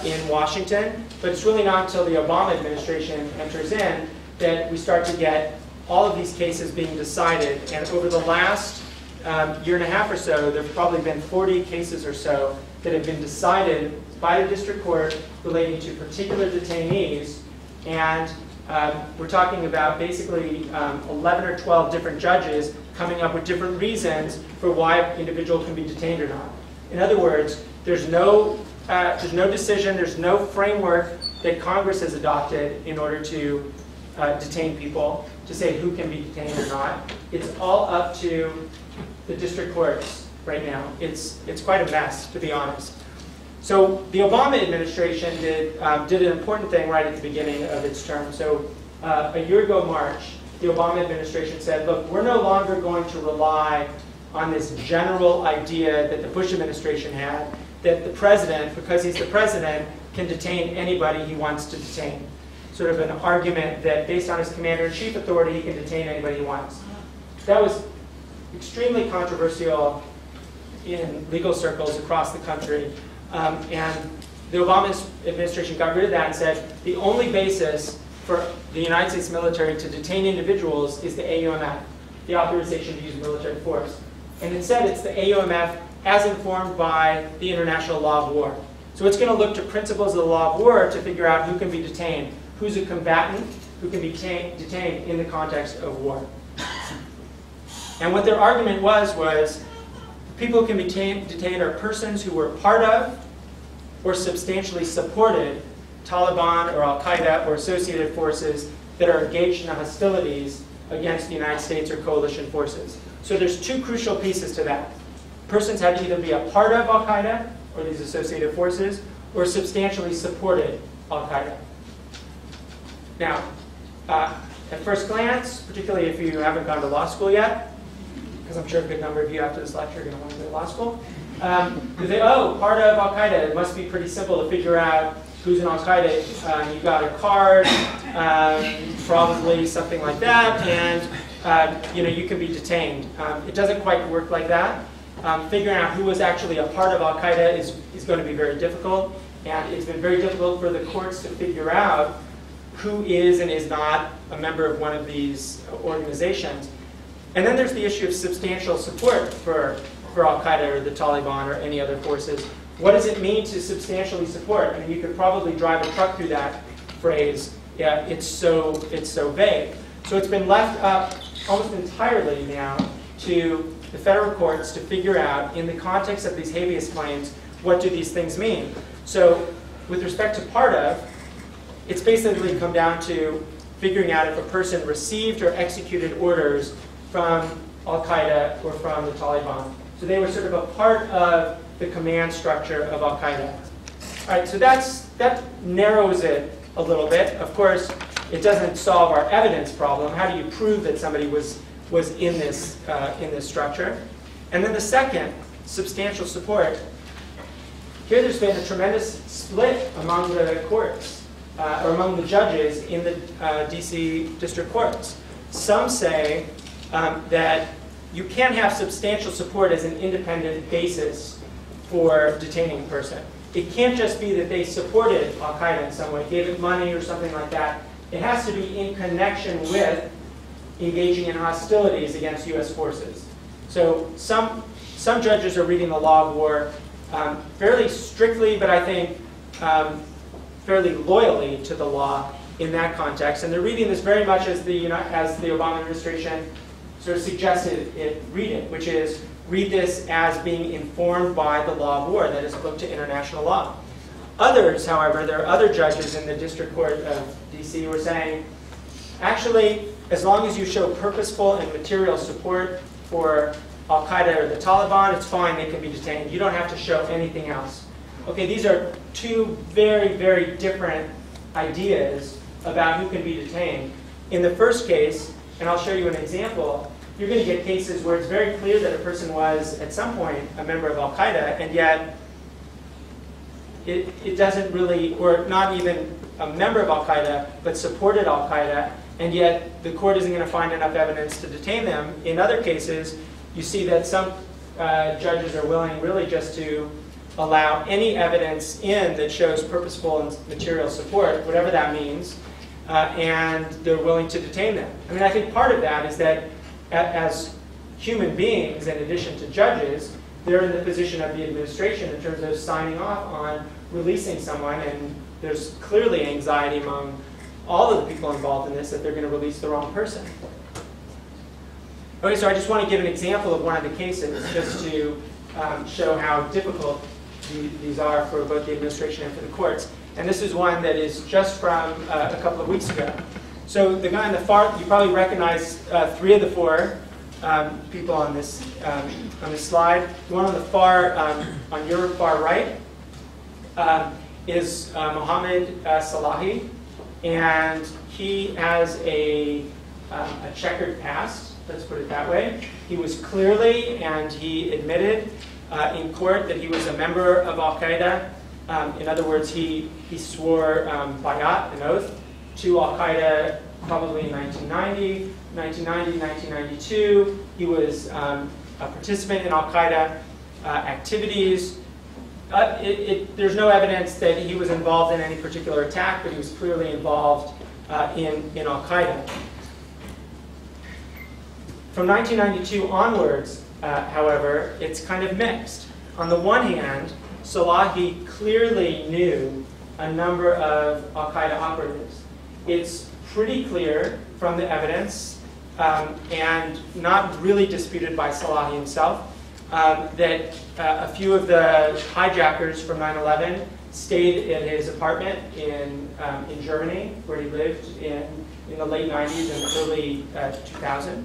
in Washington, but it's really not until the Obama administration enters in that we start to get all of these cases being decided. And over the last year and a half or so, there have probably been 40 cases or so that have been decided by the district court relating to particular detainees. And we're talking about basically 11 or 12 different judges coming up with different reasons for why an individual can be detained or not. In other words, there's no decision, there's no framework that Congress has adopted in order to detain people, to say who can be detained or not. It's all up to the district courts right now. It's quite a mess, to be honest. So the Obama administration did an important thing right at the beginning of its term. So a year ago, March, the Obama administration said, look, we're no longer going to rely on this general idea that the Bush administration had, that the president, because he's the president, can detain anybody he wants to detain. Sort of an argument that based on his commander-in-chief authority, he can detain anybody he wants. That was extremely controversial in legal circles across the country. And the Obama administration got rid of that and said the only basis for the United States military to detain individuals is the AUMF, the authorization to use military force. And instead, it's the AUMF as informed by the international law of war. So it's going to look to principles of the law of war to figure out who can be detained, who's a combatant, who can be detained in the context of war. And what their argument was People who can be detained are persons who were part of or substantially supported Taliban or Al-Qaeda or associated forces that are engaged in hostilities against the United States or coalition forces. So there's two crucial pieces to that. Persons had to either be a part of Al-Qaeda or these associated forces or substantially supported Al-Qaeda. Now, at first glance, particularly if you haven't gone to law school yet, because I'm sure a good number of you after this lecture are going to want to go to law school, you say, oh, part of Al-Qaeda, it must be pretty simple to figure out who's in Al-Qaeda. You've got a card, probably something like that, and you can be detained. It doesn't quite work like that. Figuring out who was actually a part of Al-Qaeda is going to be very difficult, and it's been very difficult for the courts to figure out who is and is not a member of one of these organizations. And then there's the issue of substantial support for Al-Qaeda or the Taliban or any other forces. What does it mean to substantially support? I mean, you could probably drive a truck through that phrase. Yeah, it's so vague. So it's been left up almost entirely now to the federal courts to figure out, in the context of these habeas claims, what do these things mean? So with respect to part of, it's basically come down to figuring out if a person received or executed orders from Al-Qaeda or from the Taliban. So they were sort of a part of the command structure of Al-Qaeda. All right, so that narrows it a little bit. Of course, it doesn't solve our evidence problem. How do you prove that somebody was in this structure? And then the second, substantial support. Here there's been a tremendous split among the courts, or among the judges in the DC district courts. Some say that you can't have substantial support as an independent basis for detaining a person. It can't just be that they supported Al-Qaeda in some way, gave it money or something like that. It has to be in connection with engaging in hostilities against U.S. forces. So some judges are reading the law of war fairly strictly, but I think fairly loyally to the law in that context. And they're reading this very much as the Obama administration sort of suggested it read it, which is read this as being informed by the law of war, that is, look to international law. Others, however, there are other judges in the District Court of D.C. who are saying, actually, as long as you show purposeful and material support for Al-Qaeda or the Taliban, it's fine, they can be detained. You don't have to show anything else. Okay, these are two very, very different ideas about who can be detained. In the first case, and I'll show you an example, you're going to get cases where it's very clear that a person was, at some point, a member of Al-Qaeda, and yet it doesn't really, or not even a member of Al-Qaeda, but supported Al-Qaeda, and yet the court isn't going to find enough evidence to detain them. In other cases, you see that some judges are willing really just to allow any evidence in that shows purposeful and material support, whatever that means, and they're willing to detain them. I mean, I think part of that is that as human beings, in addition to judges, they're in the position of the administration in terms of signing off on releasing someone, and there's clearly anxiety among all of the people involved in this that they're going to release the wrong person. Okay, so I just want to give an example of one of the cases just to show how difficult these are for both the administration and for the courts. And this is one that is just from a couple of weeks ago. So the guy on the far, you probably recognize 3 of the 4 people on this slide. The one on the far, on your far right, is Mohamed Salah, and he has a checkered past. Let's put it that way. He was clearly, and he admitted in court that he was a member of Al-Qaeda. In other words, he swore bayat, an oath, to Al-Qaeda probably in 1990, 1992. He was a participant in Al-Qaeda activities. There's no evidence that he was involved in any particular attack, but he was clearly involved in Al-Qaeda. From 1992 onwards, however, it's kind of mixed. On the one hand, Salahi clearly knew a number of Al-Qaeda operatives. It's pretty clear from the evidence, and not really disputed by Salahi himself, that a few of the hijackers from 9/11 stayed at his apartment in Germany, where he lived in the late 90s and early 2000.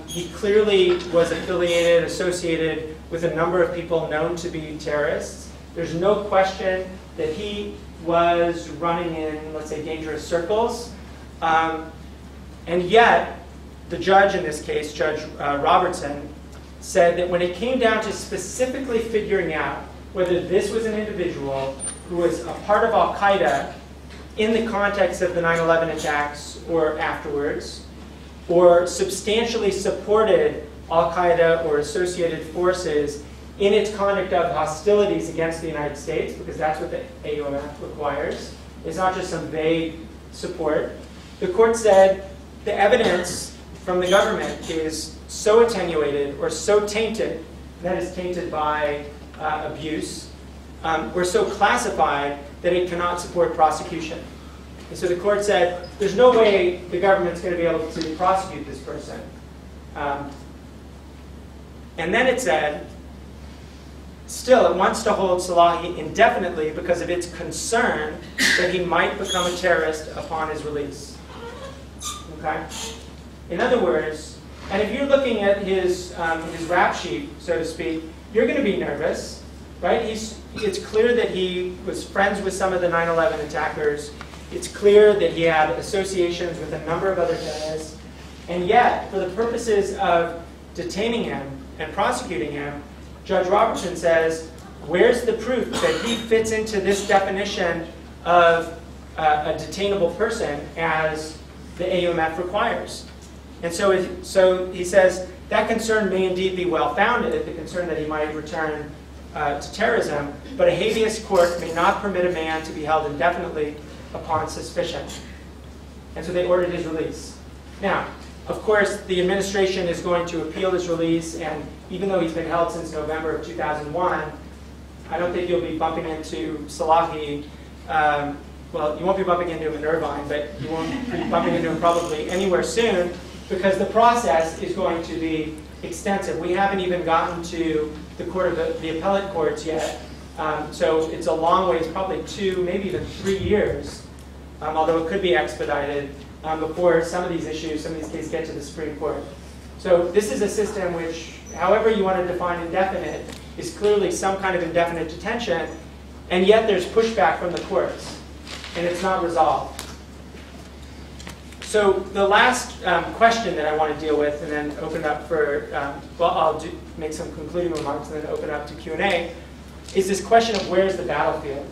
He clearly was affiliated, associated with a number of people known to be terrorists. There's no question that he was running in, let's say, dangerous circles. And yet, the judge in this case, Judge Robertson, said that when it came down to specifically figuring out whether this was an individual who was a part of Al-Qaeda in the context of the 9/11 attacks or afterwards, or substantially supported Al-Qaeda or associated forces in its conduct of hostilities against the United States, because that's what the AUMF requires. It's not just some vague support. The court said the evidence from the government is so attenuated or so tainted, that is tainted by abuse, or so classified that it cannot support prosecution. And so the court said, there's no way the government's going to be able to prosecute this person. And then it said, still, it wants to hold Salah indefinitely because of its concern that he might become a terrorist upon his release. Okay? In other words, and if you're looking at his rap sheet, so to speak, you're going to be nervous, right? It's clear that he was friends with some of the 9/11 attackers. It's clear that he had associations with a number of other terrorists. And yet, for the purposes of detaining him and prosecuting him, Judge Robertson says, where's the proof that he fits into this definition of a detainable person as the AUMF requires? And so he says, that concern may indeed be well-founded, the concern that he might return to terrorism, but a habeas court may not permit a man to be held indefinitely upon suspicion. And so they ordered his release. Now, of course, the administration is going to appeal his release, and even though he's been held since November of 2001, I don't think you'll be bumping into Salahi. Well, you won't be bumping into him in Irvine, but you won't be bumping into him probably anywhere soon, because the process is going to be extensive. We haven't even gotten to the appellate courts yet. So it's a long ways, probably 2, maybe even 3 years, although it could be expedited before some of these issues, some of these cases get to the Supreme Court. So this is a system which, however you want to define indefinite, is clearly some kind of indefinite detention, and yet there's pushback from the courts, and it's not resolved. So the last question that I want to deal with, and then open up for, I'll make some concluding remarks and then open up to Q&A, is this question of where's the battlefield?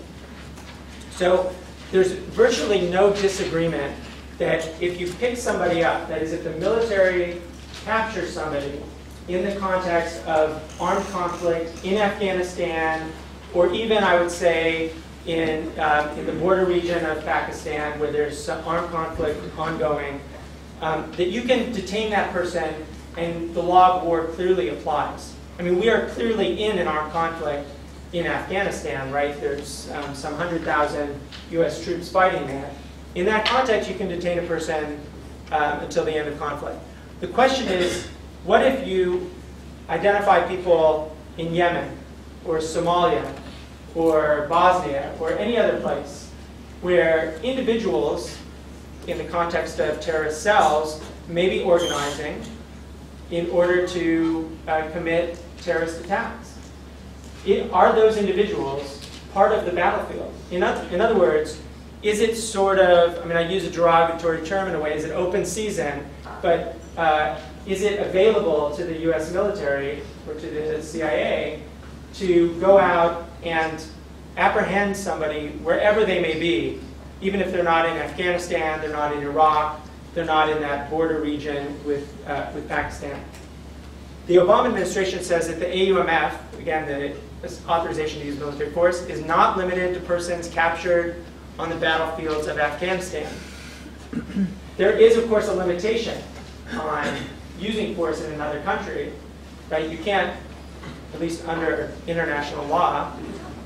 So there's virtually no disagreement that if you pick somebody up, that is, if the military captures somebody in the context of armed conflict in Afghanistan, or even, I would say, in the border region of Pakistan, where there's some armed conflict ongoing, that you can detain that person and the law of war clearly applies. I mean, we are clearly in an armed conflict in Afghanistan, right? There's some 100,000 U.S. troops fighting there. In that context, you can detain a person until the end of conflict. The question is, what if you identify people in Yemen or Somalia or Bosnia or any other place where individuals in the context of terrorist cells may be organizing in order to commit terrorist attacks? Are those individuals part of the battlefield? In other words, is it sort of, I mean, I use a derogatory term in a way, is it open season, but is it available to the U.S. military or to the CIA to go out and apprehend somebody wherever they may be, even if they're not in Afghanistan, they're not in Iraq, they're not in that border region with Pakistan? The Obama administration says that the AUMF, again, the authorization to use military force, is not limited to persons captured on the battlefields of Afghanistan. There is, of course, a limitation on using force in another country, right? You can't, at least under international law,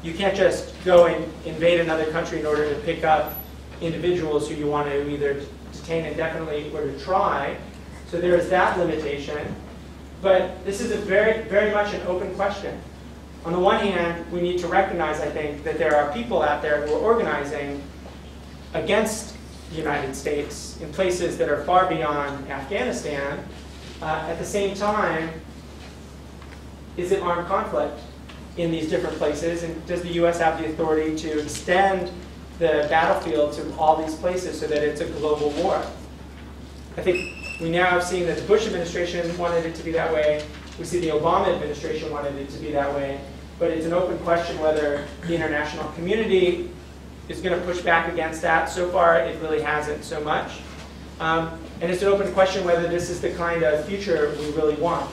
you can't just go and invade another country in order to pick up individuals who you want to either detain indefinitely or to try. So there is that limitation. But this is a very much an open question. On the one hand, we need to recognize, I think, that there are people out there who are organizing against the United States in places that are far beyond Afghanistan. At the same time, is it armed conflict in these different places? And does the U.S. have the authority to extend the battlefield to all these places so that it's a global war? I think we now have seen that the Bush administration wanted it to be that way. We see the Obama administration wanted it to be that way. But it's an open question whether the international community is going to push back against that. So far, it really hasn't so much. And it's an open question whether this is the kind of future we really want,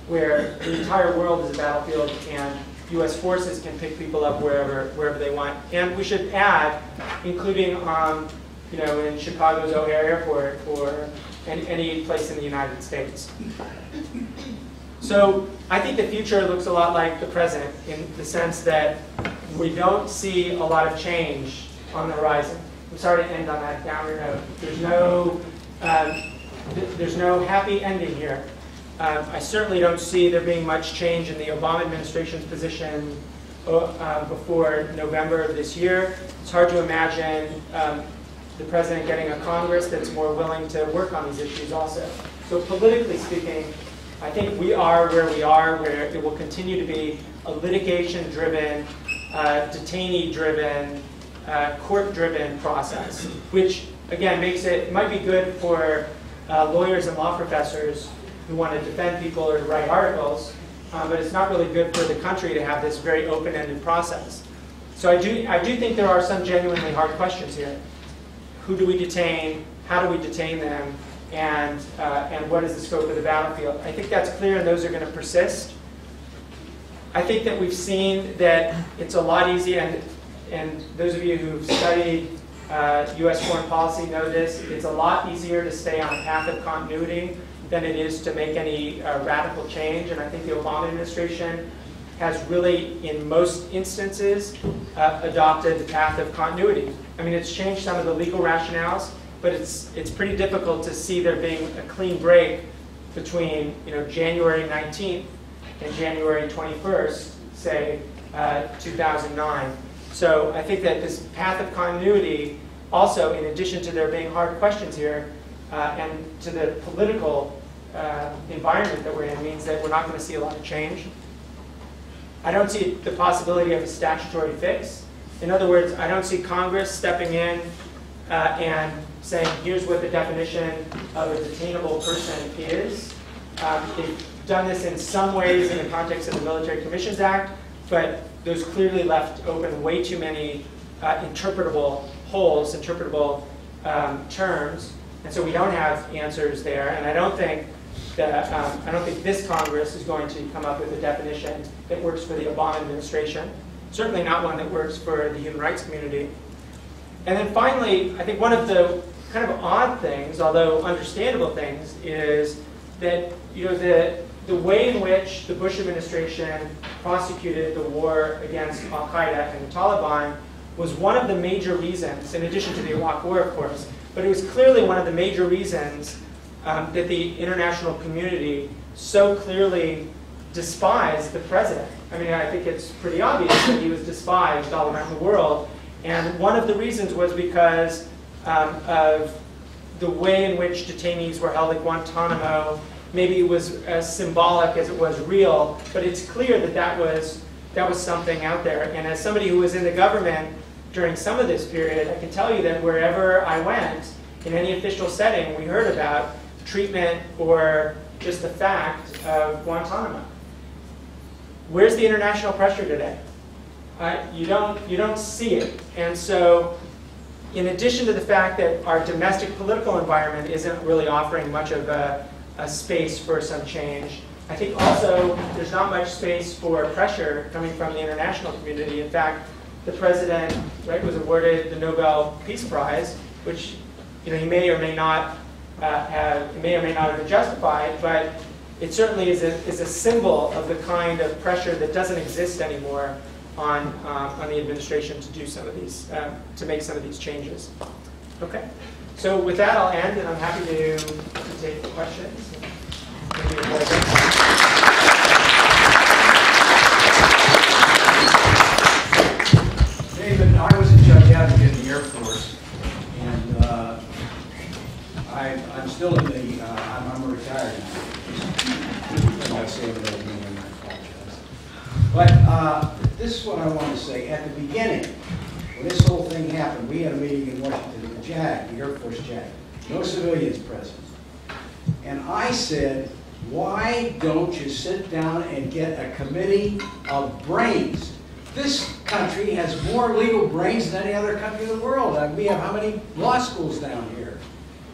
where the entire world is a battlefield and U.S. forces can pick people up wherever they want. And we should add, including in Chicago's O'Hare Airport or any place in the United States. So I think the future looks a lot like the present in the sense that we don't see a lot of change on the horizon. I'm sorry to end on that downer note. There's no happy ending here. I certainly don't see there being much change in the Obama administration's position before November of this year. It's hard to imagine the president getting a Congress that's more willing to work on these issues also. So politically speaking, I think we are, where it will continue to be a litigation-driven, detainee-driven, court-driven process, which, again, might be good for lawyers and law professors who want to defend people or to write articles, but it's not really good for the country to have this very open-ended process. So I do think there are some genuinely hard questions here. Who do we detain? How do we detain them? And what is the scope of the battlefield? I think that's clear, and those are going to persist. I think that we've seen that it's a lot easier, and those of you who've studied U.S. foreign policy know this, it's a lot easier to stay on a path of continuity than it is to make any radical change. And I think the Obama administration has really, in most instances, adopted the path of continuity. I mean, it's changed some of the legal rationales, but it's pretty difficult to see there being a clean break between January 19th and January 21st, say, 2009. So I think that this path of continuity also, in addition to there being hard questions here, and to the political environment that we're in, means that we're not going to see a lot of change. I don't see the possibility of a statutory fix. In other words, I don't see Congress stepping in and saying, here's what the definition of a detainable person is. They've done this in some ways in the context of the Military Commissions Act, but those clearly left open way too many interpretable holes, interpretable terms, and so we don't have answers there. And I don't think that this Congress is going to come up with a definition that works for the Obama administration. Certainly not one that works for the human rights community. And then finally, I think one of the kind of odd things, although understandable things, is that the way in which the Bush administration prosecuted the war against Al-Qaeda and the Taliban was one of the major reasons, in addition to the Iraq War, of course, but it was clearly one of the major reasons that the international community so clearly despised the president. I mean, I think it's pretty obvious that he was despised all around the world. And one of the reasons was because of the way in which detainees were held at Guantanamo. Maybe it was as symbolic as it was real, but it's clear that that was something out there. And as somebody who was in the government during some of this period, I can tell you that wherever I went, in any official setting, we heard about treatment or just the fact of Guantanamo. Where's the international pressure today? You don't see it. And so, in addition to the fact that our domestic political environment isn't really offering much of a space for some change, I think also there's not much space for pressure coming from the international community. In fact, the president was awarded the Nobel Peace Prize, which he may or may not have been justified, but it certainly is a symbol of the kind of pressure that doesn't exist anymore on the administration to do some of these, to make some of these changes. Okay, so with that I'll end, and I'm happy to take questions. Maybe killing me. I'm retired now. I say it every day, and I apologize. But this is what I want to say. At the beginning, when this whole thing happened, we had a meeting in Washington, the JAG, the Air Force JAG. No civilians present. And I said, why don't you sit down and get a committee of brains? This country has more legal brains than any other country in the world. We have how many law schools down here?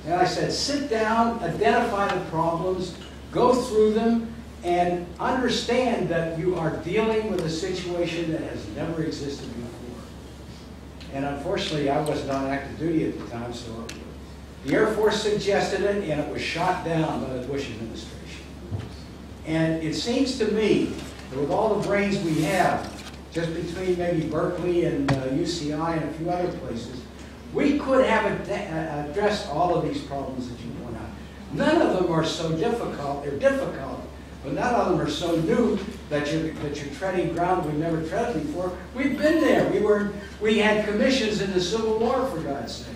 And I said, sit down, identify the problems, go through them, and understand that you are dealing with a situation that has never existed before. And unfortunately, I wasn't on active duty at the time, so the Air Force suggested it, and it was shot down by the Bush administration. And it seems to me that with all the brains we have, just between maybe Berkeley and UCLA and a few other places, we could have addressed all of these problems that you point out. None of them are so difficult. They're difficult, but none of them are so new that you're treading ground we've never treaded before. We've been there. We had commissions in the Civil War, for God's sake.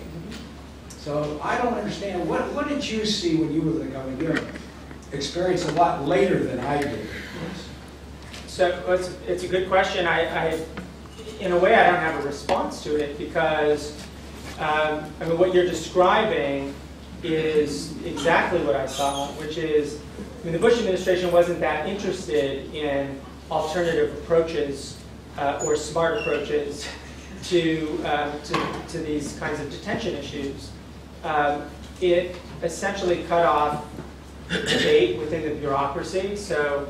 So I don't understand. What did you see when you were the governor? You experienced a lot later than I did. So it's a good question. In a way, I don't have a response to it because I mean, what you're describing is exactly what I saw, which is, I mean, the Bush administration wasn't that interested in alternative approaches or smart approaches to these kinds of detention issues. It essentially cut off debate within the bureaucracy. So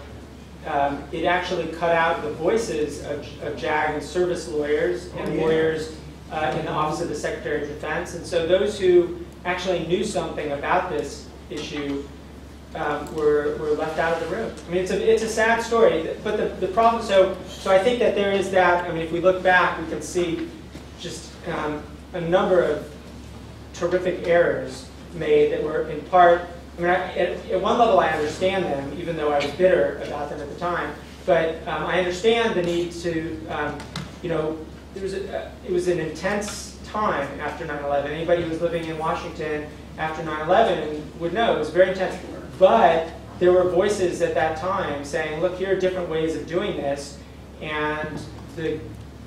it actually cut out the voices of JAG and service lawyers and lawyers in the Office of the Secretary of Defense. And so those who actually knew something about this issue were left out of the room. I mean, it's a sad story, but the problem, so I think that there is that, I mean, if we look back, we can see just a number of terrific errors made that were in part, I mean, at one level I understand them, even though I was bitter about them at the time, but I understand the need to, you know, it was an intense time after 9/11. Anybody who was living in Washington after 9/11 would know it was very intense. But there were voices at that time saying, look, here are different ways of doing this, and the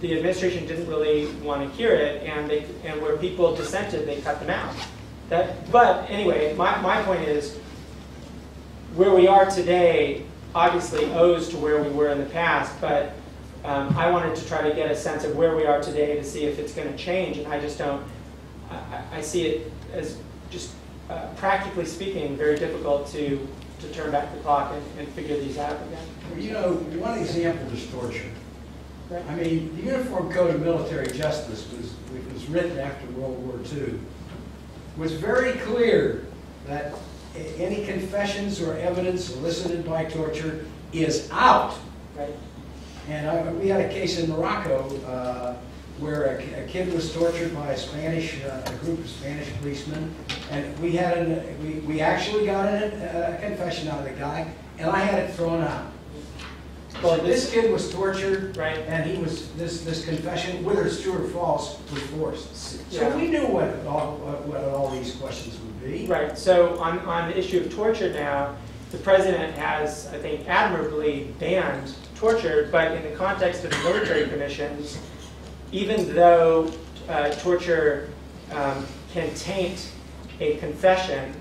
administration didn't really want to hear it, and where people dissented, they cut them out. But anyway, my point is, where we are today obviously owes to where we were in the past, but I wanted to try to get a sense of where we are today to see if it's going to change, and I just don't, I see it as just practically speaking very difficult to turn back the clock and figure these out again. You know, one example is torture. Right. I mean, the Uniform Code of Military Justice was written after World War II. Was very clear that any confessions or evidence elicited by torture is out. Right. And we had a case in Morocco where a kid was tortured by a group of Spanish policemen, and we actually got a confession out of the guy, and I had it thrown out. Well, this kid was tortured, right? And he was this confession, whether it's true or false, was forced. So we knew what all these questions would be. Right. So on the issue of torture now, the president has, I think, admirably banned torture, but in the context of the military commissions, even though torture can taint a confession,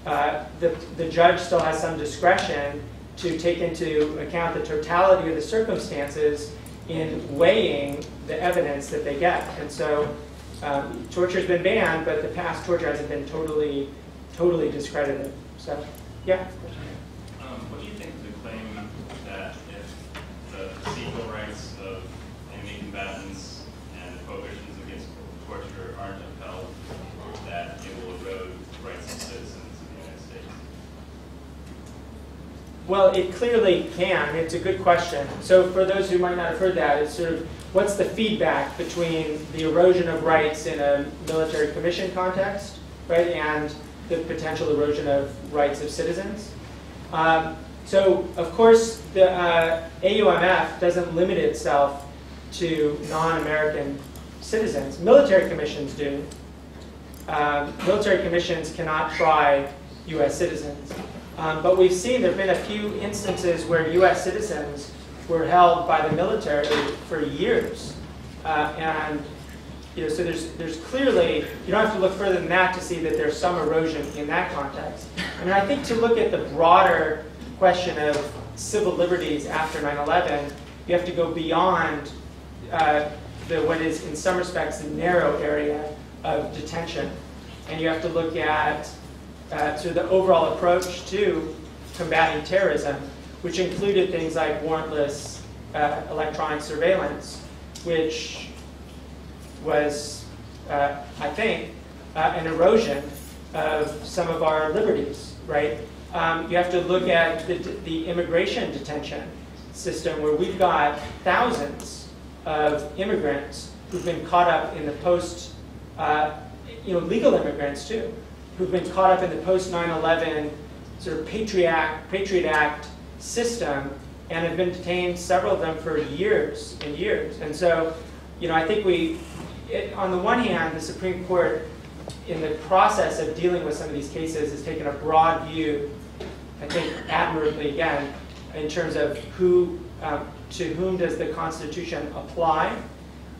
the judge still has some discretion to take into account the totality of the circumstances in weighing the evidence that they get. And so torture has been banned, but the past torture hasn't been totally discredited. So, yeah? What do you think of the claim that if the procedural rights of enemy combatants and the prohibitions against torture aren't upheld, that it will erode rights of citizens in the United States? Well, it clearly can. It's a good question. So for those who might not have heard that, it's sort of, what's the feedback between the erosion of rights in a military commission context, right, and the potential erosion of rights of citizens? So, of course, the AUMF doesn't limit itself to non-American citizens. Military commissions do. Military commissions cannot try U.S. citizens. But we've seen there have been a few instances where U.S. citizens were held by the military for years. And so there's clearly, you don't have to look further than that to see that there's some erosion in that context. I mean, I think to look at the broader question of civil liberties after 9/11, you have to go beyond what is, in some respects, the narrow area of detention. And you have to look at sort of the overall approach to combating terrorism, which included things like warrantless electronic surveillance, which was, I think, an erosion of some of our liberties, right? You have to look at the immigration detention system, where we've got thousands of immigrants who've been caught up in the legal immigrants too, who've been caught up in the post 9/11 sort of Patriot Act system, and have been detained, several of them, for years and years. And so, I think on the one hand, the Supreme Court, in the process of dealing with some of these cases, has taken a broad view, I think admirably again, in terms of to whom does the Constitution apply.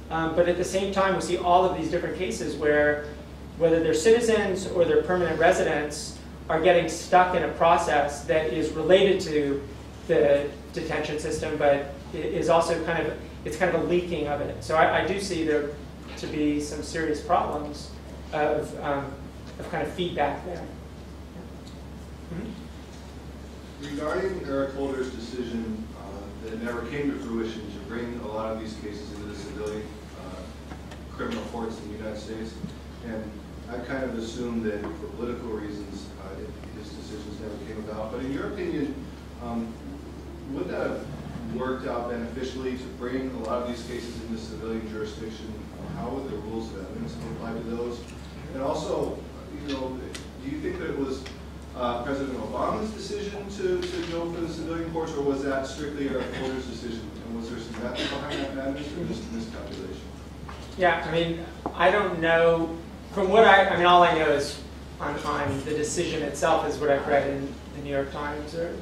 But at the same time, we see all of these different cases where, whether they're citizens or they're permanent residents, are getting stuck in a process that is related to the detention system, but is also kind of a leaking of it. So I do see there to be some serious problems of kind of feedback there. Mm-hmm. Regarding Eric Holder's decision that never came to fruition to bring a lot of these cases into the civilian criminal courts in the United States, and I kind of assumed that for political reasons his decisions never came about. But in your opinion, would that have worked out beneficially to bring a lot of these cases into civilian jurisdiction? How would the rules of evidence apply to those? And also, do you think that it was President Obama's decision to go for the civilian courts, or was that strictly Eric Holder's decision? And was there some method behind that madness, or just a miscalculation? Yeah, I mean, I don't know. From what all I know is on the decision itself is what I've read in the New York Times or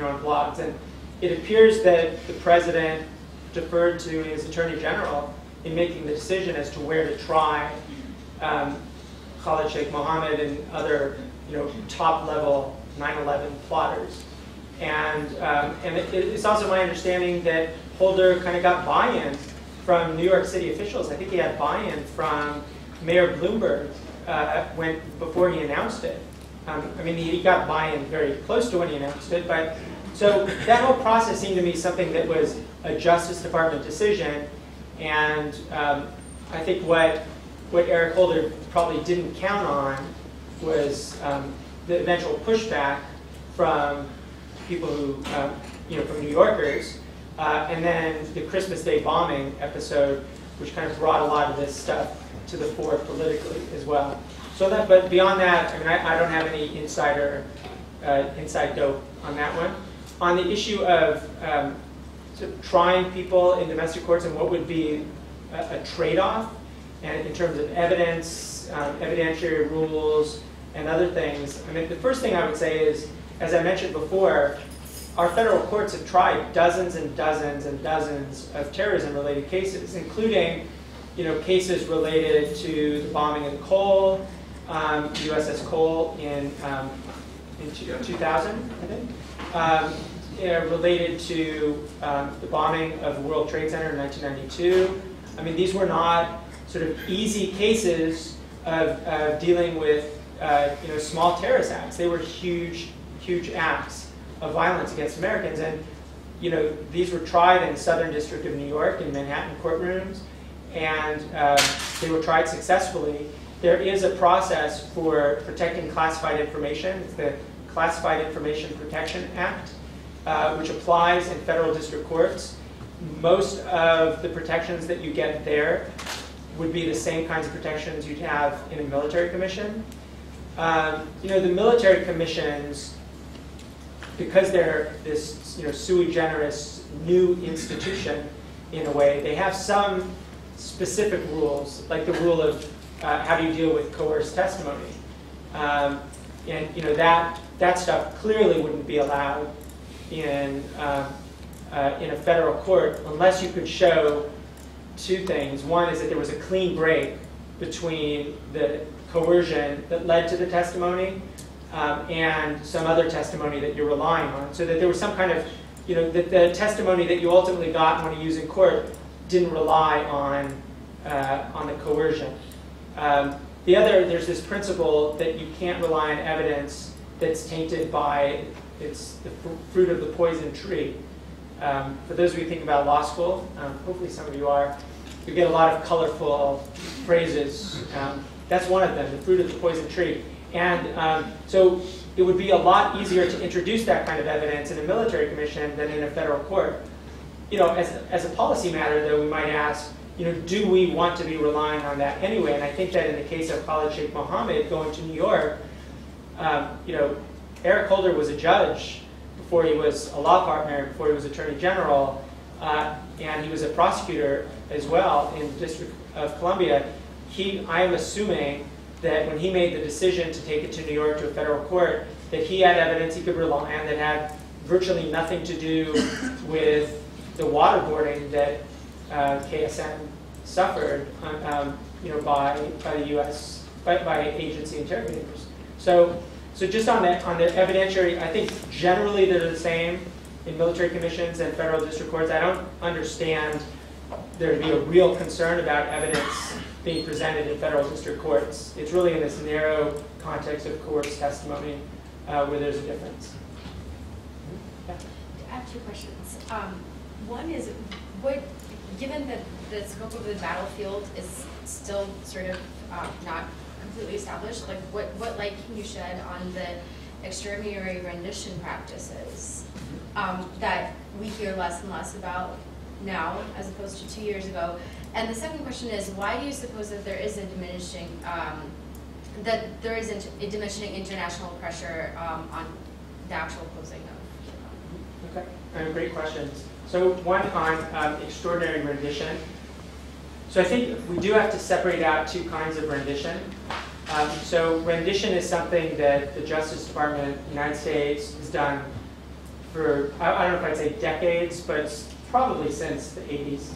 on blogs, and it appears that the president deferred to his attorney general in making the decision as to where to try Khalid Sheikh Mohammed and other top-level 9/11 plotters. And it's also my understanding that Holder kind of got buy-in from New York City officials. I think he had buy-in from Mayor Bloomberg before he announced it. He got buy-in very close to when he announced it, but so that whole process seemed to me something that was a Justice Department decision, and I think what Eric Holder probably didn't count on was the eventual pushback from people who, from New Yorkers, and then the Christmas Day bombing episode, which kind of brought a lot of this stuff to the fore politically as well. So but beyond that, I don't have any inside dope on that one. On the issue of trying people in domestic courts and what would be a trade-off, and in terms of evidence, evidentiary rules, and other things, the first thing I would say is, as I mentioned before, our federal courts have tried dozens and dozens and dozens of terrorism-related cases, including cases related to the bombing of Cole, USS Cole in 2000, I think, related to the bombing of the World Trade Center in 1992. These were not sort of easy cases of dealing with small terrorist acts. They were huge, huge acts of violence against Americans, and these were tried in the Southern District of New York in Manhattan courtrooms, and they were tried successfully. There is a process for protecting classified information. It's the Classified Information Protection Act, which applies in federal district courts. Most of the protections that you get there would be the same kinds of protections you'd have in a military commission. The military commissions, because they're this sui generis new institution in a way, they have some specific rules, like the rule of how do you deal with coerced testimony. And that stuff clearly wouldn't be allowed in a federal court unless you could show two things. One is that there was a clean break between the coercion that led to the testimony and some other testimony that you're relying on, so that there was some kind of, that the testimony that you ultimately got and want to use in court didn't rely on the coercion. There's this principle that you can't rely on evidence that's tainted by the fruit of the poison tree. For those of you thinking about law school, hopefully some of you are, you get a lot of colorful phrases. That's one of them, the fruit of the poison tree. And so it would be a lot easier to introduce that kind of evidence in a military commission than in a federal court. As a policy matter, though, we might ask, do we want to be relying on that anyway? And I think that in the case of Khalid Sheikh Mohammed going to New York, Eric Holder was a judge before he was a law partner, before he was Attorney General, and he was a prosecutor as well in the District of Columbia. I am assuming that when he made the decision to take it to New York to a federal court, that he had evidence he could rely on that had virtually nothing to do with the waterboarding that KSM suffered, by the U.S. by agency interrogators. So just on the evidentiary, I think generally they're the same in military commissions and federal district courts. I don't understand there to be a real concern about evidence being presented in federal district courts. It's really in this narrow context of coerced testimony where there's a difference. Yeah. I have two questions. One is, given that the scope of the battlefield is still sort of not completely established, like what light can you shed on the extraordinary rendition practices that we hear less and less about now as opposed to 2 years ago? And the second question is, why do you suppose that there is a diminishing international pressure on the actual closing of? Okay, great questions. So one on extraordinary rendition. So I think we do have to separate out two kinds of rendition. So rendition is something that the Justice Department of the United States has done for, I don't know if I'd say decades, but it's probably since the 80s.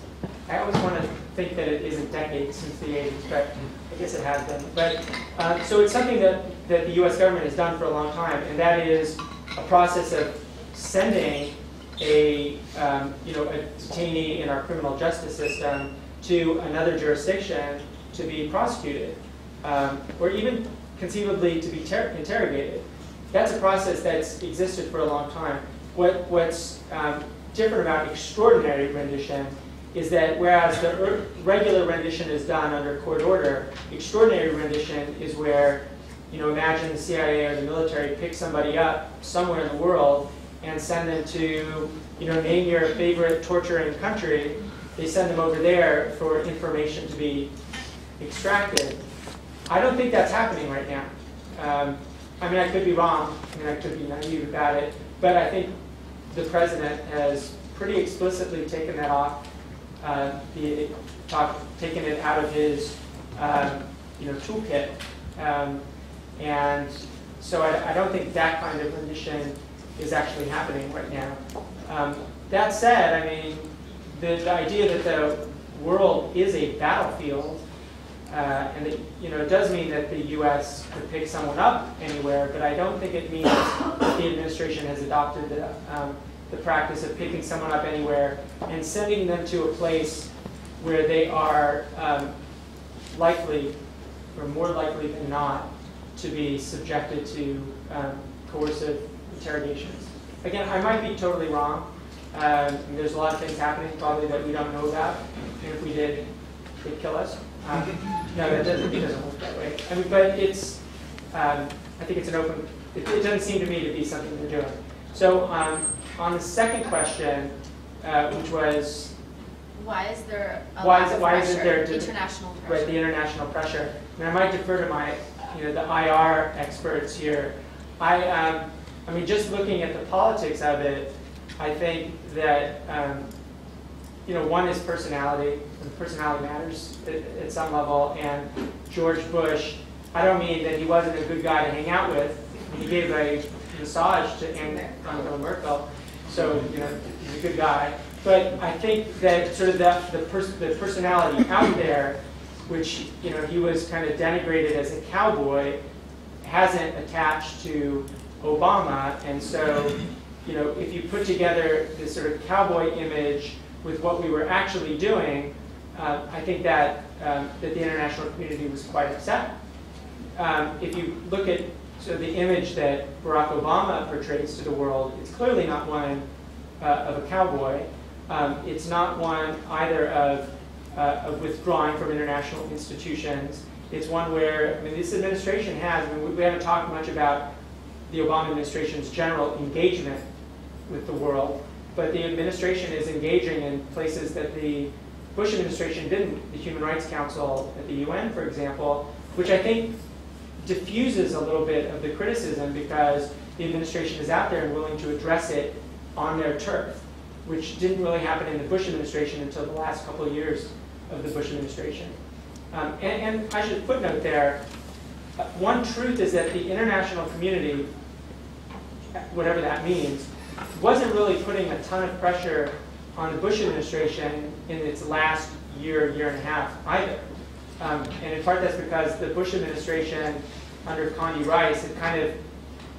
I always want to think that it isn't decades since the 80s, but I guess it has been. But so it's something that the U.S. government has done for a long time, and that is a process of sending a detainee in our criminal justice system to another jurisdiction to be prosecuted, or even conceivably to be interrogated. That's a process that's existed for a long time. What's different about extraordinary rendition is that whereas the regular rendition is done under court order, extraordinary rendition is where, imagine the CIA or the military pick somebody up somewhere in the world and send them to, name your favorite torturing country. They send them over there for information to be extracted. I don't think that's happening right now. I could be wrong. I could be naive about it. But I think the president has pretty explicitly taken that off, taken it out of his, toolkit. And so I don't think that kind of rendition is actually happening right now. That said, the idea that the world is a battlefield, and that, it does mean that the U.S. could pick someone up anywhere, but I don't think it means that the administration has adopted the practice of picking someone up anywhere and sending them to a place where they are likely, or more likely than not, to be subjected to coercive interrogations. Again, I might be totally wrong. There's a lot of things happening probably that we don't know about, and if we did, they'd kill us. No, it doesn't work that way. But it's, I think it's an open, it doesn't seem to me to be something they're doing. So on the second question, which was, why is there international pressure? Right, the international pressure. I might defer to my, the IR experts here. Just looking at the politics of it, I think that one is personality. And personality matters at some level. And George Bush, I don't mean that he wasn't a good guy to hang out with, He gave a massage to Angela Merkel, so he's a good guy. But I think that sort of the personality out there, which he was kind of denigrated as a cowboy, hasn't attached to Obama, and so if you put together this sort of cowboy image with what we were actually doing, I think that the international community was quite upset. If you look at the image that Barack Obama portrays to the world, it's clearly not one of a cowboy. It's not one either of withdrawing from international institutions. It's one where, this administration has, we haven't talked much about the Obama administration's general engagement with the world, but the administration is engaging in places that the Bush administration didn't. The Human Rights Council at the UN, for example, which I think diffuses a little bit of the criticism because the administration is out there and willing to address it on their turf, which didn't really happen in the Bush administration until the last couple of years of the Bush administration. And I should footnote there, one truth is that the international community, whatever that means, wasn't really putting a ton of pressure on the Bush administration in its last year and a half either. And in part that's because the Bush administration under Condi Rice had kind of,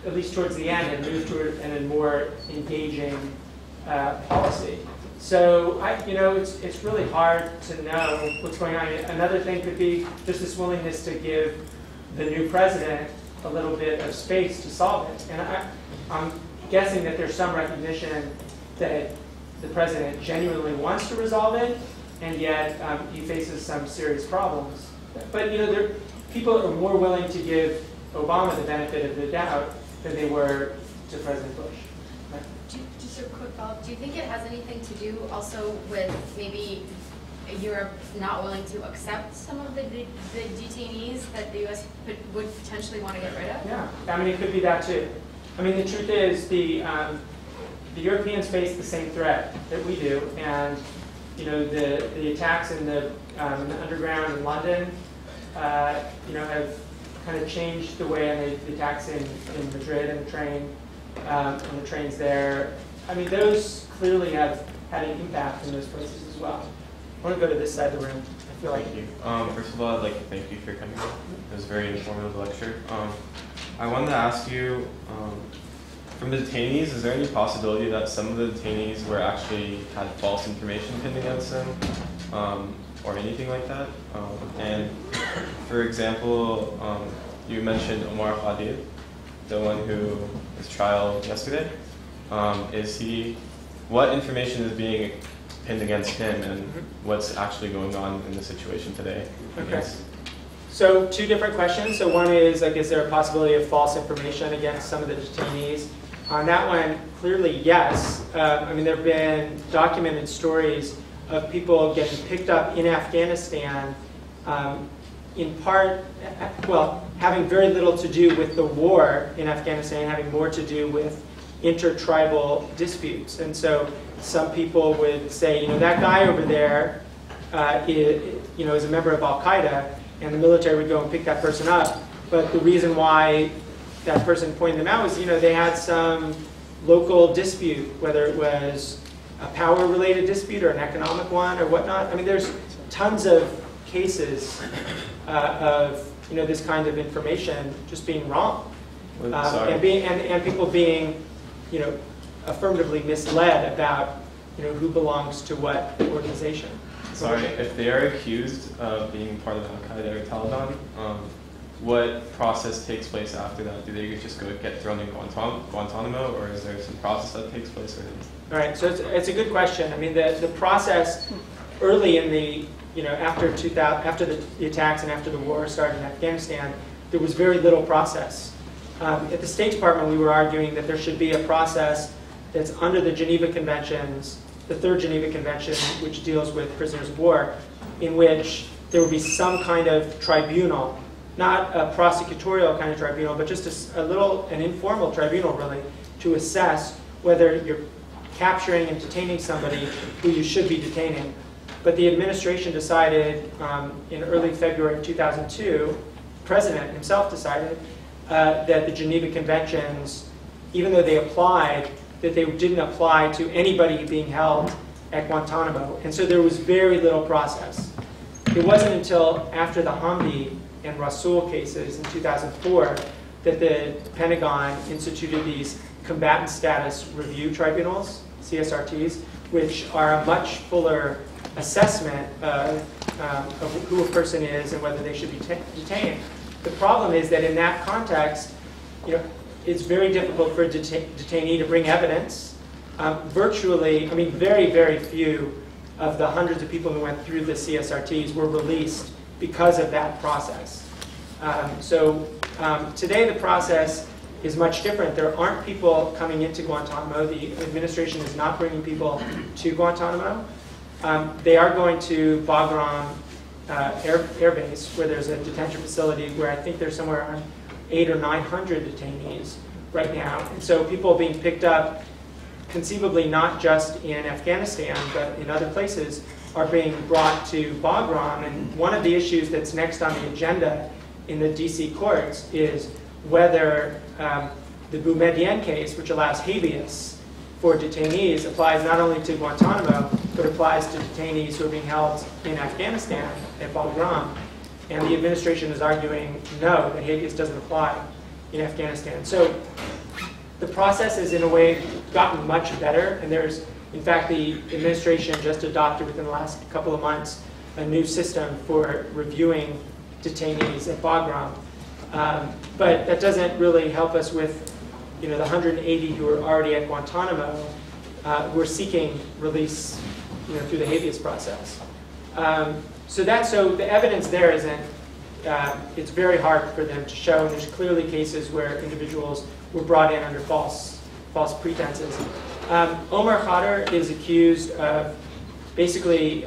at least towards the end, had moved toward a more engaging policy. So it's really hard to know what's going on. Another thing could be just this willingness to give the new president a little bit of space to solve it. And I'm guessing that there's some recognition that the president genuinely wants to resolve it, and yet he faces some serious problems. But people are more willing to give Obama the benefit of the doubt than they were to President Bush. Just a quick follow-up. Do you think it has anything to do also with maybe Europe not willing to accept some of the detainees that the U.S. would potentially want to get rid of? Yeah, it could be that too. The truth is the Europeans face the same threat that we do, and the attacks in the underground in London, have kind of changed the way, and the attacks in Madrid and the trains there. Those clearly have had an impact in those places as well. I want to go to this side of the room. I feel like Thank you. First of all, I'd like to thank you for coming. It was a very informative lecture. I wanted to ask you, from the detainees, is there any possibility that some of the detainees were actually had false information pinned against them, or anything like that? And for example, you mentioned Omar Khadid, the one who was trial yesterday. What information is being pinned against him, and what's actually going on in the situation today? Okay. So 2 different questions. So one is, is there a possibility of false information against some of the detainees? On that one, clearly yes. There have been documented stories of people getting picked up in Afghanistan, in part, having very little to do with the war in Afghanistan, having more to do with intertribal disputes. And so some people would say, that guy over there is a member of Al-Qaeda, and the military would go and pick that person up. But the reason why that person pointed them out was, they had some local dispute, whether it was a power-related dispute or an economic one or whatnot. There's tons of cases of this kind of information just being wrong, and people being affirmatively misled about who belongs to what organization. Sorry, if they are accused of being part of Al-Qaeda or Taliban, what process takes place after that? Do they just get thrown in Guantanamo, or is there some process that takes place? All right, so it's a good question. The process early in the, after the attacks and after the war started in Afghanistan, there was very little process. At the State Department, we were arguing that there should be a process that's under the Geneva Conventions, the 3rd Geneva Convention, which deals with prisoners of war, in which there would be some kind of tribunal, not a prosecutorial kind of tribunal, but just an informal tribunal, really, to assess whether you're capturing and detaining somebody who you should be detaining. But the administration decided in early February of 2002, the president himself decided that the Geneva Conventions, even though they applied, that they didn't apply to anybody being held at Guantanamo. And so there was very little process. It wasn't until after the Hamdi and Rasul cases in 2004 that the Pentagon instituted these combatant status review tribunals, CSRTs, which are a much fuller assessment of who a person is and whether they should be detained. The problem is that in that context, it's very difficult for a detainee to bring evidence. Virtually, very, very few of the hundreds of people who went through the CSRTs were released because of that process. Today the process is much different. There aren't people coming into Guantanamo. The administration is not bringing people to Guantanamo. They are going to Bagram Air Base, where there's a detention facility where I think there's somewhere around 800 or 900 detainees right now. And so people are being picked up, conceivably not just in Afghanistan, but in other places, are being brought to Bagram. And one of the issues that's next on the agenda in the DC courts is whether the Boumediene case, which allows habeas for detainees, applies not only to Guantanamo, but applies to detainees who are being held in Afghanistan at Bagram. And the administration is arguing no, that habeas doesn't apply in Afghanistan. So the process has, in a way, gotten much better. And there's, in fact, the administration just adopted within the last couple of months a new system for reviewing detainees at Bagram. But that doesn't really help us with the 180 who are already at Guantanamo who are seeking release through the habeas process. So the evidence there isn't, it's very hard for them to show, and there's clearly cases where individuals were brought in under false pretenses. Omar Khader is accused of basically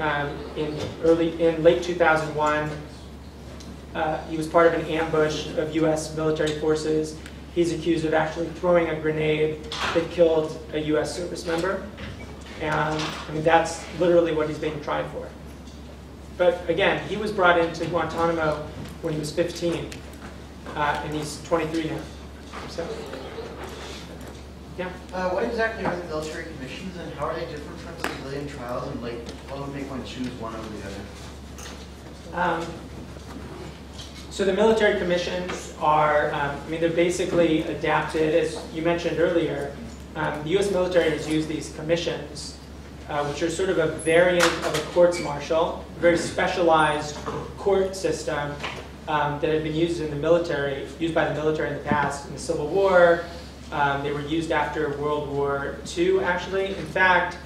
in late 2001, he was part of an ambush of U.S. military forces. He's accused of actually throwing a grenade that killed a U.S. service member. And that's literally what he's being tried for. But again, he was brought into Guantanamo when he was 15, and he's 23 now. So, yeah. What exactly are the military commissions, and how are they different from civilian trials, and what would make one choose one over the other? So the military commissions are, they're basically adapted, as you mentioned earlier. The U.S. military has used these commissions, which are sort of a variant of a courts-martial, a very specialized court system that had been used by the military in the past in the Civil War. They were used after World War II, actually. In fact,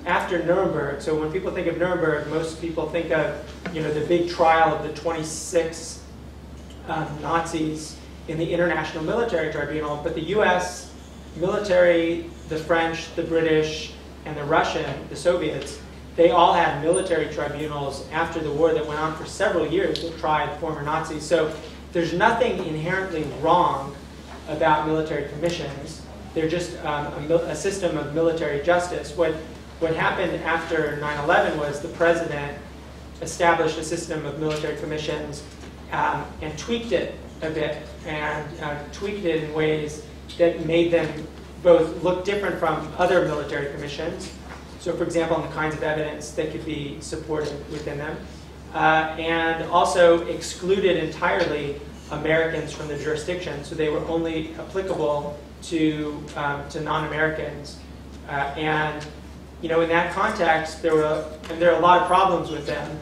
after Nuremberg, so when people think of Nuremberg, most people think of the big trial of the 26 Nazis in the International Military Tribunal, but the U.S. military, the French, the British, and the Russian, the Soviets, they all had military tribunals after the war that went on for several years that tried former Nazis. So there's nothing inherently wrong about military commissions. They're just a system of military justice. What happened after 9/11 was the president established a system of military commissions and tweaked it a bit, and tweaked it in ways that made them both look different from other military commissions. So for example, on the kinds of evidence that could be supported within them, and also excluded entirely Americans from the jurisdiction, so they were only applicable to non-Americans. And in that context, there are a lot of problems with them.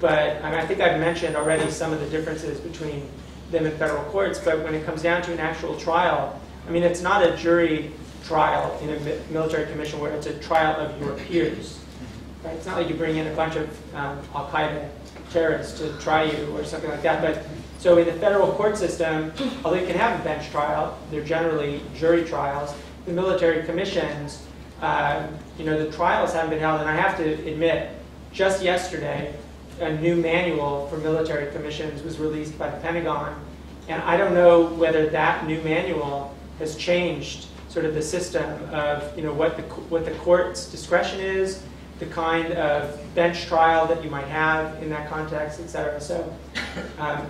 But I think I've mentioned already some of the differences between them and federal courts. But when it comes down to an actual trial, it's not a jury trial in a military commission where it's a trial of your peers. Right? It's not like you bring in a bunch of Al-Qaeda terrorists to try you or something like that. But so in the federal court system, although you can have a bench trial, they're generally jury trials. The military commissions, the trials haven't been held. And I have to admit, just yesterday, a new manual for military commissions was released by the Pentagon. And I don't know whether that new manual has changed sort of the system of what the court's discretion is, the kind of bench trial that you might have in that context, et cetera. So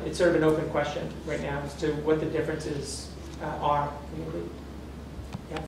it's sort of an open question right now as to what the differences are.